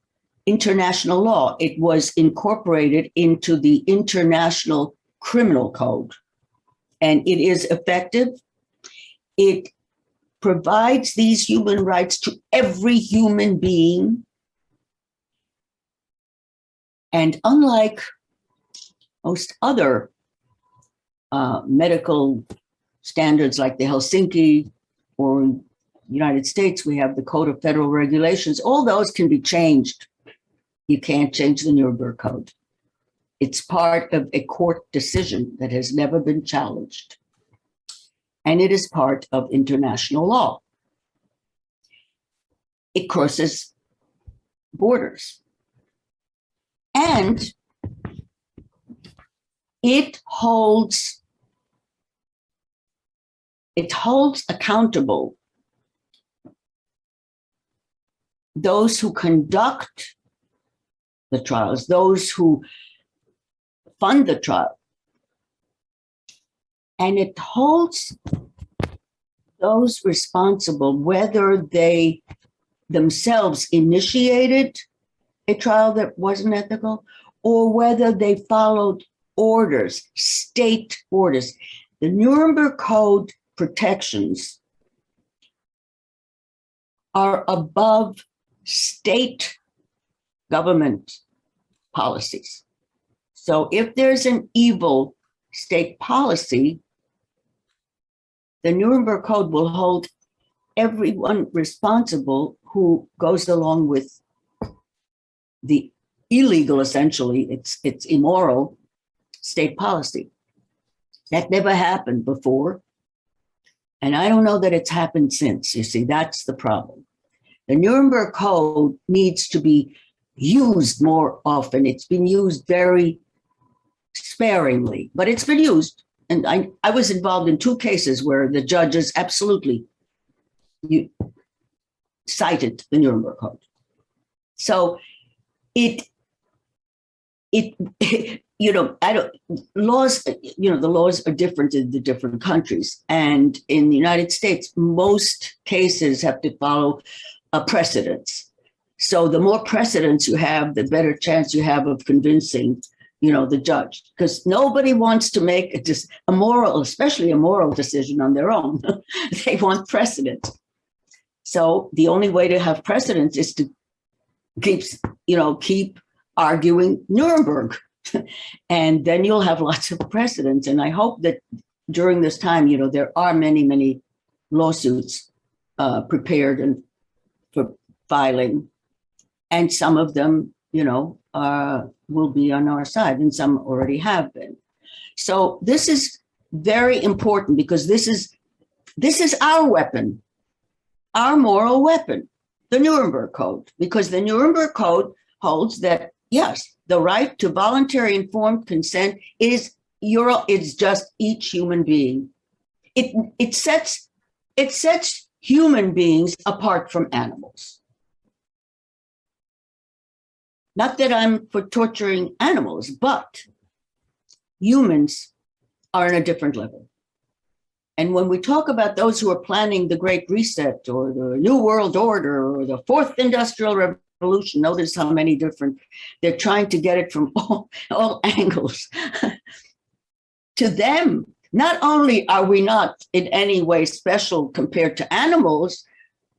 B: international law. It was incorporated into the International Criminal Code, and it is effective. It provides these human rights to every human being. And unlike most other medical standards like the Helsinki or United States, we have the Code of Federal Regulations. All those can be changed. You can't change the Nuremberg Code. It's part of a court decision that has never been challenged. And it is part of international law. It crosses borders. And it holds accountable those who conduct the trials, those who fund the trial. And it holds those responsible, whether they themselves initiated a trial that wasn't ethical, or whether they followed orders, state orders. The Nuremberg Code protections are above state government policies. So if there's an evil state policy, the Nuremberg Code will hold everyone responsible who goes along with the illegal, essentially, it's immoral state policy. That never happened before. And I don't know that it's happened since. You see, that's the problem. The Nuremberg Code needs to be used more often. It's been used very sparingly, but it's been used. And I was involved in 2 cases where the judges absolutely cited the Nuremberg Code. So the laws are different in the different countries. And in the United States, most cases have to follow a precedence. So the more precedents you have, the better chance you have of convincing, the judge, because nobody wants to make especially a moral decision on their own. They want precedent. So the only way to have precedent is to keep arguing Nuremberg. And then you'll have lots of precedents. And I hope that during this time, there are many, many lawsuits prepared and for filing. And some of them, will be on our side, and some already have been. So this is very important, because this is our weapon. our moral weapon, the Nuremberg Code, because the Nuremberg Code holds that, yes, the right to voluntary informed consent is just each human being. It sets human beings apart from animals. Not that I'm for torturing animals, but humans are on a different level. And when we talk about those who are planning the Great Reset or the New World Order or the Fourth Industrial Revolution, notice how many different, they're trying to get it from all angles. To them, not only are we not in any way special compared to animals,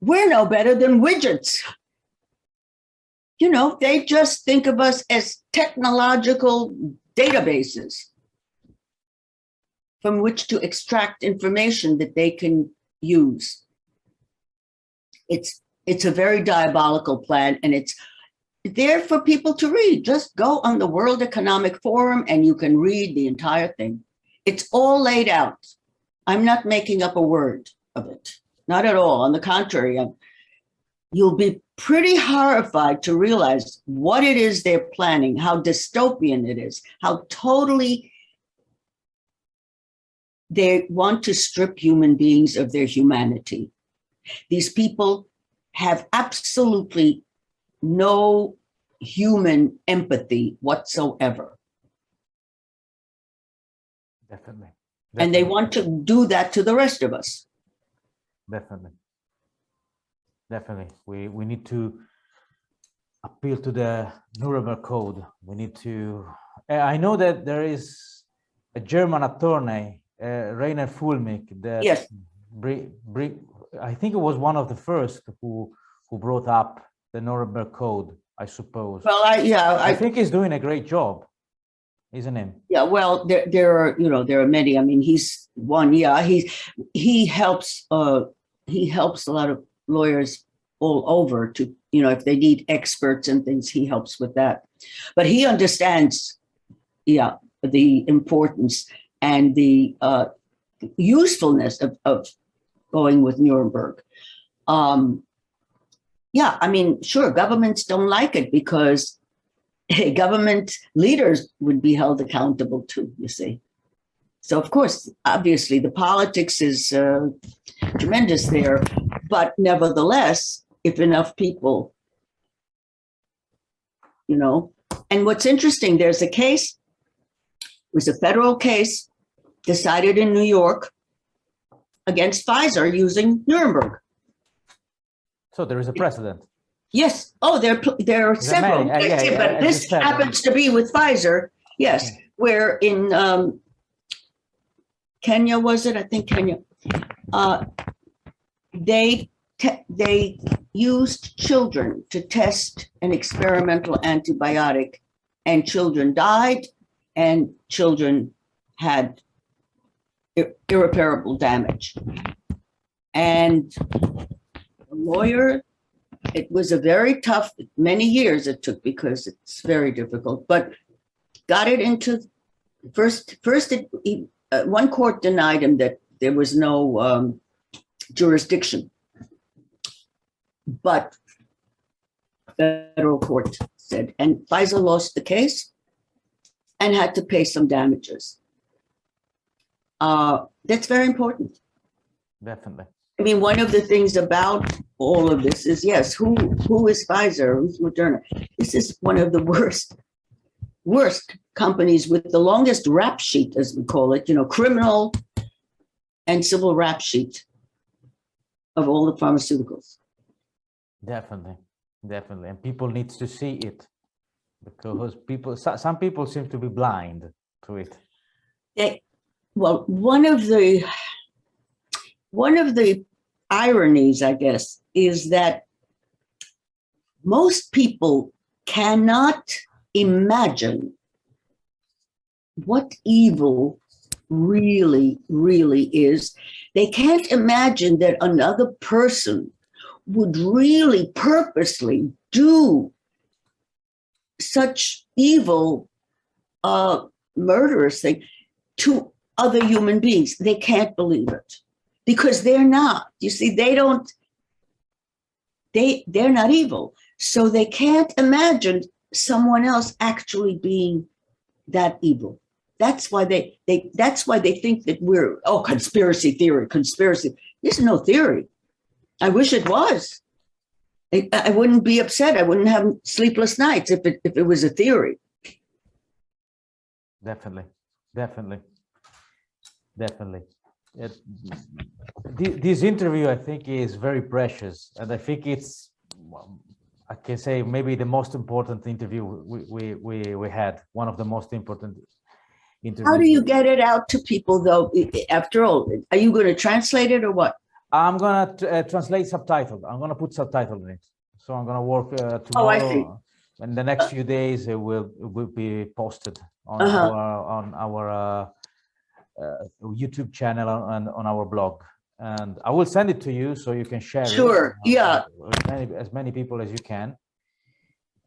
B: we're no better than widgets. You know, they just think of us as technological databases from which to extract information that they can use. It's a very diabolical plan, and it's there for people to read. Just go on the World Economic Forum and you can read the entire thing. It's all laid out. I'm not making up a word of it, not at all. On the contrary, you'll be pretty horrified to realize what it is they're planning, how dystopian it is, how totally they want to strip human beings of their humanity. These people have absolutely no human empathy whatsoever.
A: Definitely.
B: And they want to do that to the rest of us.
A: Definitely. Definitely. We need to appeal to the Nuremberg Code. We need to... I know that there is a German attorney, Rainer Fulmich, that
B: yes.
A: I think it was one of the first who brought up the Nuremberg Code, I suppose.
B: Well, I
A: think he's doing a great job, isn't he?
B: Yeah, well, there are many. I mean, he's one. Yeah, he helps a lot of lawyers all over to, if they need experts and things, he helps with that. But he understands, the importance and the usefulness of going with Nuremberg. I mean, sure, governments don't like it because government leaders would be held accountable too, you see. So, of course, obviously, the politics is tremendous there. But nevertheless, if enough people, and what's interesting, there's a case, it was a federal case decided in New York against Pfizer using Nuremberg.
A: So there is a precedent.
B: Yes. Oh, there are several. But this happens to be with Pfizer. Yes, where in Kenya, was it? I think Kenya. They used children to test an experimental antibiotic, and children died, and children had irreparable damage. And the lawyer, it was a very tough, many years it took because it's very difficult, but got it into first one court denied him that there was no jurisdiction, but federal court said, and Pfizer lost the case and had to pay some damages. That's very important.
A: Definitely.
B: I mean, one of the things about all of this is, yes, who is Pfizer? Who's Moderna? This is one of the worst companies with the longest rap sheet, as we call it, criminal and civil rap sheet of all the pharmaceuticals.
A: Definitely. And people need to see it because some people seem to be blind to it.
B: Well, one of the ironies, I guess, is that most people cannot imagine what evil really, really is. They can't imagine that another person would really purposely do such evil, murderous thing to other human beings. They can't believe it because they're not. You see, they don't they're not evil. So they can't imagine someone else actually being that evil. That's why they think that we're, oh, conspiracy theory, conspiracy. There's no theory. I wish it was. I wouldn't be upset. I wouldn't have sleepless nights if it was a theory.
A: Definitely. This interview, I think, is very precious, and I think it's, I can say, maybe the most important interview we had. One of the most important interviews.
B: How do you get it out to people, though? After all, are you going to translate it or what?
A: I'm going to translate subtitles. I'm going to put subtitles in it. So I'm going to work tomorrow.
B: Oh, I see.
A: In the next few days, it will be posted on our YouTube channel and on our blog. And I will send it to you so you can share
B: Sure,
A: it.
B: yeah.
A: As many people as you can.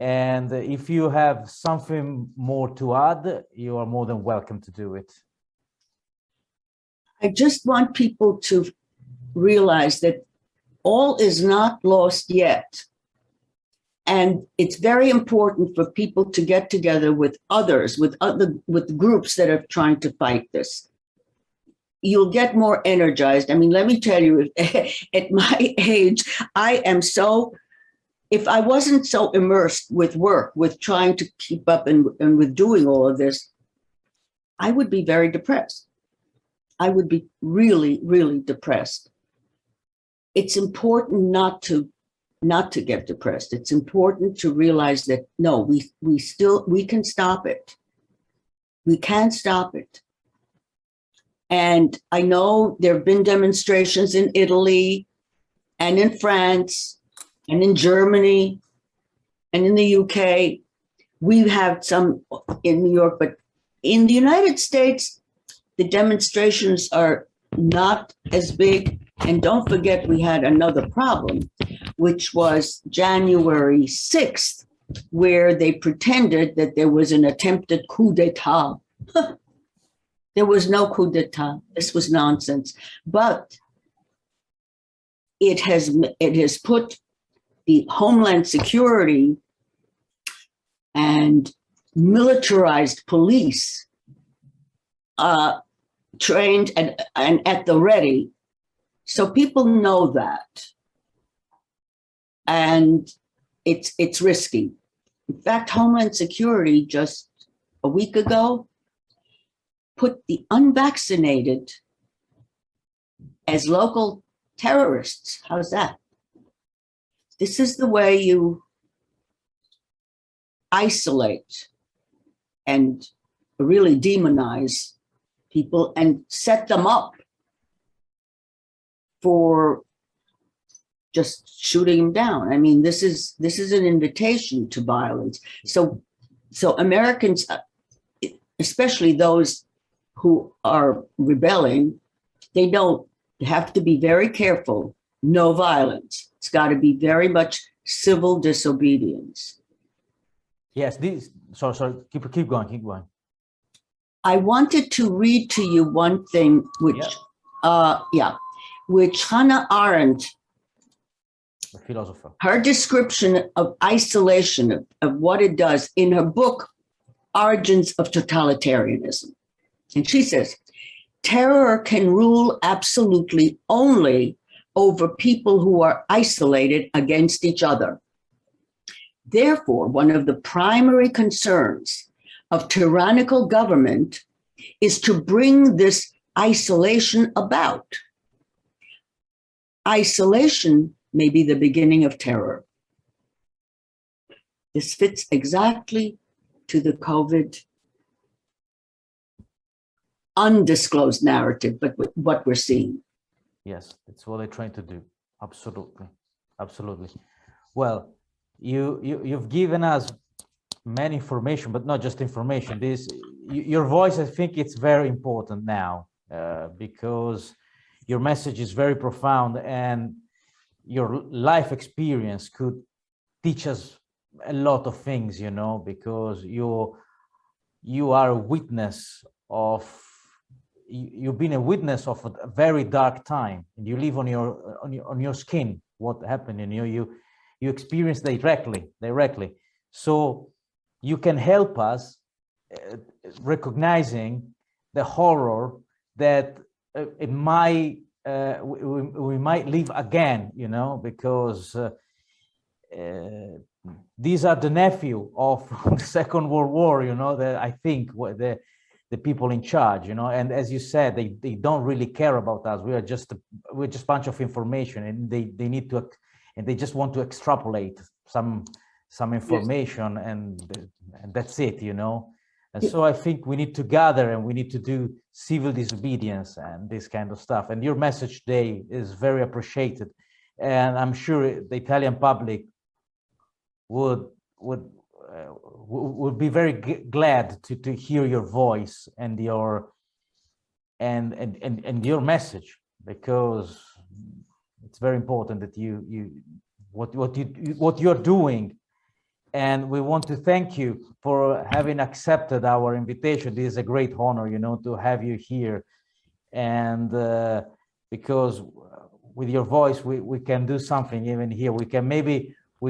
A: And if you have something more to add, you are more than welcome to do it.
B: I just want people to realize that all is not lost yet. And it's very important for people to get together with others, with groups that are trying to fight this. You'll get more energized. I mean, let me tell you, at my age, I am so, if I wasn't so immersed with work, with trying to keep up and with doing all of this, I would be very depressed. I would be really, really depressed. It's important not to get depressed. It's important to realize that, no, we can stop it. We can stop it. And I know there have been demonstrations in Italy and in France and in Germany and in the UK. We have some in New York, but in the United States, the demonstrations are not as big. And don't forget, we had another problem, which was January 6th, where they pretended that there was an attempted coup d'etat. There was no coup d'etat. This was nonsense. But it has put the Homeland Security and militarized police trained and at the ready. So people know that. And it's risky. In fact, Homeland Security just a week ago put the unvaccinated as local terrorists. How's that? This is the way you isolate and really demonize people and set them up for just shooting them down. I mean, this is an invitation to violence. So Americans, especially those who are rebelling, they don't have to be very careful. No violence. It's got to be very much civil disobedience.
A: Yes, sorry, keep going.
B: I wanted to read to you one thing, which Hannah Arendt,
A: the philosopher,
B: her description of isolation, of what it does in her book, Origins of Totalitarianism. And she says, terror can rule absolutely only over people who are isolated against each other. Therefore, one of the primary concerns of tyrannical government is to bring this isolation about. Isolation may be the beginning of terror. This fits exactly to the COVID undisclosed narrative, but what we're seeing.
A: Yes, it's what they're trying to do. Absolutely. Well, you've given us many information, but not just information. Your voice, I think it's very important now because your message is very profound, and your life experience could teach us a lot of things, because you are a witness of, you've been a witness of a very dark time, and you live on your skin what happened. you experience directly. So you can help us recognizing the horror that it might we might live again, you know, because these are the nephew of the Second World War, you know, that I think the people in charge, you know, and as you said, they don't really care about us. We're just a bunch of information, and they need to, and they just want to extrapolate some information, yes. and that's it, you know. And so I think we need to gather, and we need to do civil disobedience and this kind of stuff. And your message today is very appreciated, and I'm sure the Italian public would be very glad to hear your voice and your your message, because it's very important that what you're doing. And we want to thank you for having accepted our invitation. This is a great honor, you know, to have you here. And because with your voice, we can do something even here. We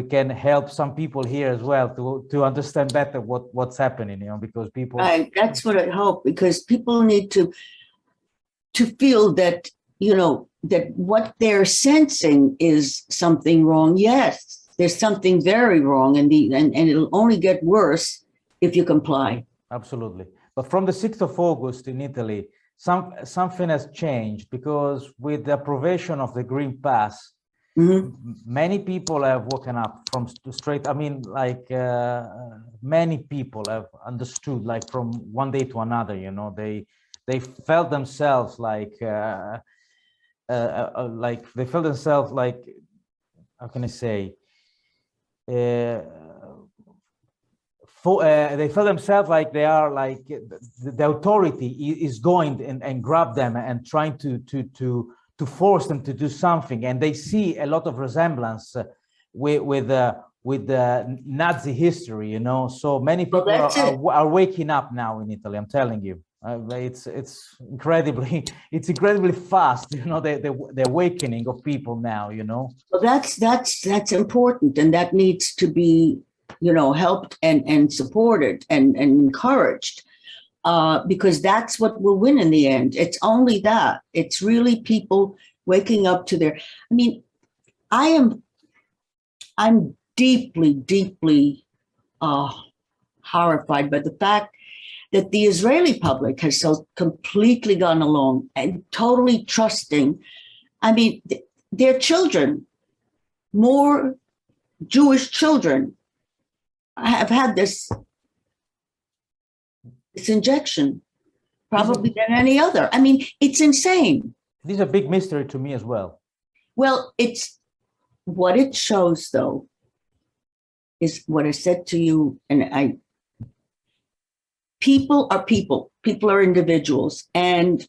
A: can help some people here as well to understand better what's happening, you know, because people.
B: That's what I hope, because people need to feel that, you know, that what they're sensing is something wrong. Yes. There's something very wrong, and it'll only get worse if you comply.
A: Absolutely. But from the 6th of August in Italy, something has changed, because with the approbation of the Green Pass, many people have woken up from straight. I mean, like many people have understood, like from one day to another. You know, they felt themselves like they felt themselves like, how can I say? They feel themselves like they are like the authority is going and grab them and trying to force them to do something, and they see a lot of resemblance with the Nazi history, you know. So many people are waking up now in Italy. I'm telling you, it's incredibly fast, you know, the awakening of people now, you know.
B: Well, that's important, and that needs to be, you know, helped and supported and encouraged, because that's what will win in the end. It's only that. It's really people waking up to their. I mean, I'm deeply horrified by the fact that the Israeli public has so completely gone along and totally trusting. I mean, their children, more Jewish children, have had this injection probably than any other. I mean, it's insane.
A: This is a big mystery to me as well.
B: Well, it's what it shows, though, is what I said to you, and people are people. People are individuals, and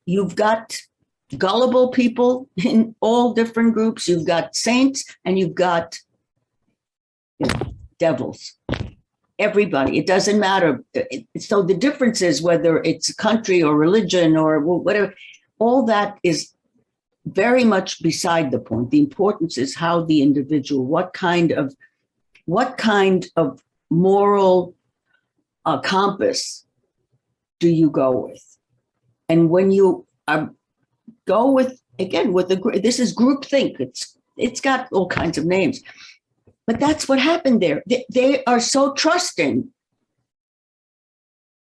B: you've got gullible people in all different groups. You've got saints, and you've got, you know, devils. Everybody. It doesn't matter. So the difference is whether it's country or religion or whatever. All that is very much beside the point. The importance is how the individual, what kind of moral compass do you go with? And when you go with, again, with this is groupthink. It's got all kinds of names, but that's what happened there. They are so trusting,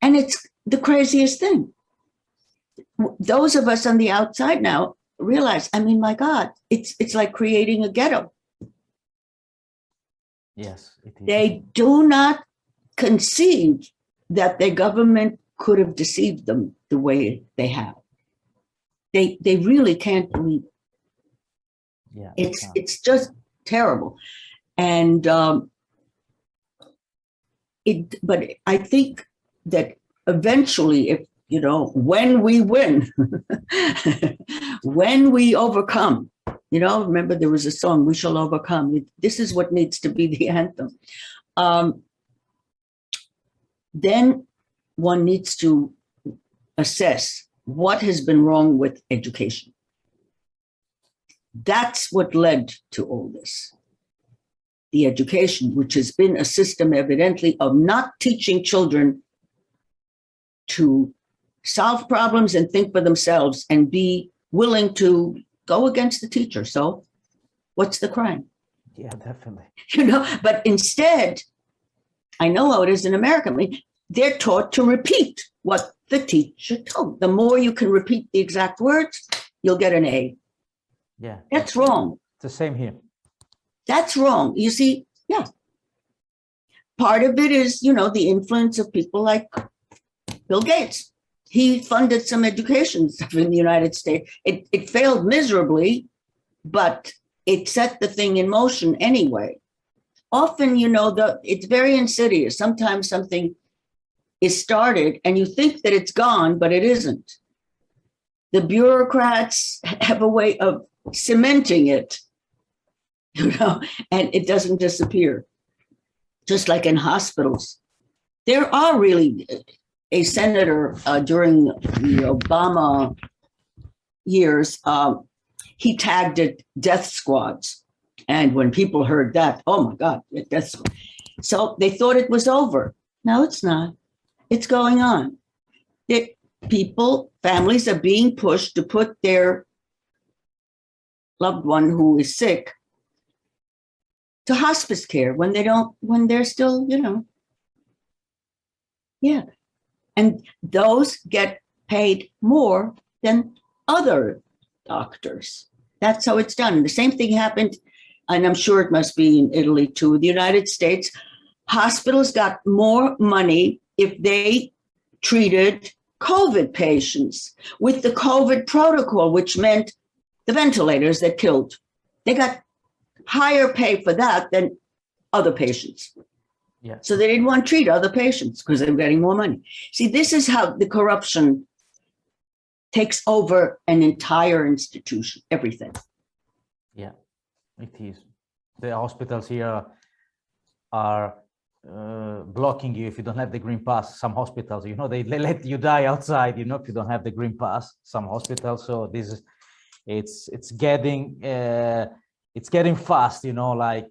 B: and it's the craziest thing. Those of us on the outside now realize, I mean, my God, it's like creating a ghetto.
A: Yes, it is.
B: They do not conceive that their government could have deceived them the way they have. They really can't believe it.
A: Yeah,
B: it's just terrible. And but I think that eventually, if, you know, when we win, when we overcome, you know, remember there was a song, "We Shall Overcome." This is what needs to be the anthem. Then one needs to assess what has been wrong with education. That's what led to all this. the education, which has been a system evidently of not teaching children to solve problems and think for themselves and be willing to go against the teacher. So what's the crime?
A: Yeah, definitely.
B: You know, but instead, I know how it is in America. I mean, they're taught to repeat what the teacher told. The more you can repeat the exact words, you'll get an A.
A: Yeah.
B: That's wrong.
A: It's the same here.
B: That's wrong. You see, yeah. Part of it is, you know, the influence of people like Bill Gates. He funded some education stuff in the United States. It failed miserably, but it set the thing in motion anyway. Often, you know, it's very insidious. Sometimes something is started and you think that it's gone, but it isn't. The bureaucrats have a way of cementing it, you know, and it doesn't disappear. Just like in hospitals. There are really a senator during the Obama years, he tagged it death squads. And when people heard that, oh my God, death squad. So they thought it was over. No, it's not. It's going on. People, families are being pushed to put their loved one who is sick to hospice care when they're still, you know. Yeah. And those get paid more than other doctors. That's how it's done. The same thing happened, and I'm sure it must be in Italy too, the United States. Hospitals got more money if they treated COVID patients with the COVID protocol, which meant the ventilators that killed. They got higher pay for that than other patients.
A: Yeah.
B: So they didn't want to treat other patients because they were getting more money. See, this is how the corruption takes over an entire institution, everything.
A: Yeah, it is. The hospitals here are blocking you if you don't have the green pass. Some hospitals, you know, they let you die outside, you know, if you don't have the green pass. Some hospitals. So this is, it's getting fast, you know, like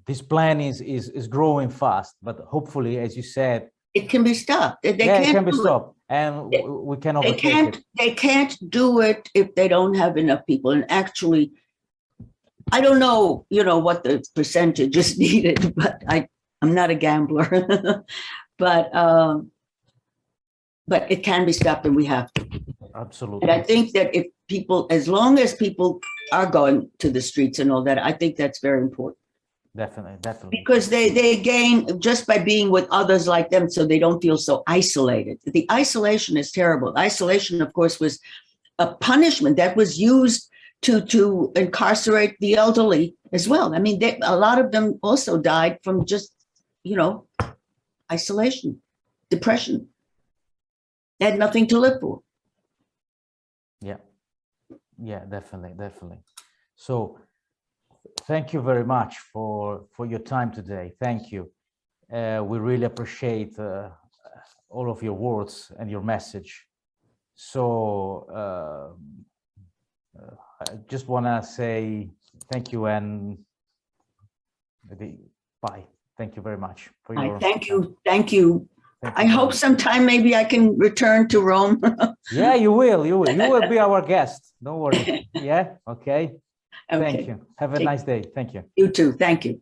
A: this plan is growing fast, but hopefully, as you said,
B: it can be stopped.
A: It can be stopped, and we can overtake it.
B: They can't do it if they don't have enough people. And actually, I don't know, you know, what the percentage is needed, but I'm not a gambler, but it can be stopped, and we have to.
A: Absolutely.
B: And I think that if people, as long as people are going to the streets and all that, I think that's very important.
A: Definitely.
B: Because they gain just by being with others like them, so they don't feel so isolated. The isolation is terrible. Isolation, of course, was a punishment that was used to incarcerate the elderly as well. I mean, a lot of them also died from just, you know, isolation, depression. They had nothing to live for.
A: Yeah, definitely. So thank you very much for your time today. Thank you. We really appreciate all of your words and your message. So I just want to say thank you and bye. Thank you very much for your.
B: Thank you. I hope sometime maybe I can return to Rome.
A: Yeah, you will. You will be our guest. Don't worry. Yeah. Okay. Thank you. Have a nice day. Thank you.
B: You too. Thank you.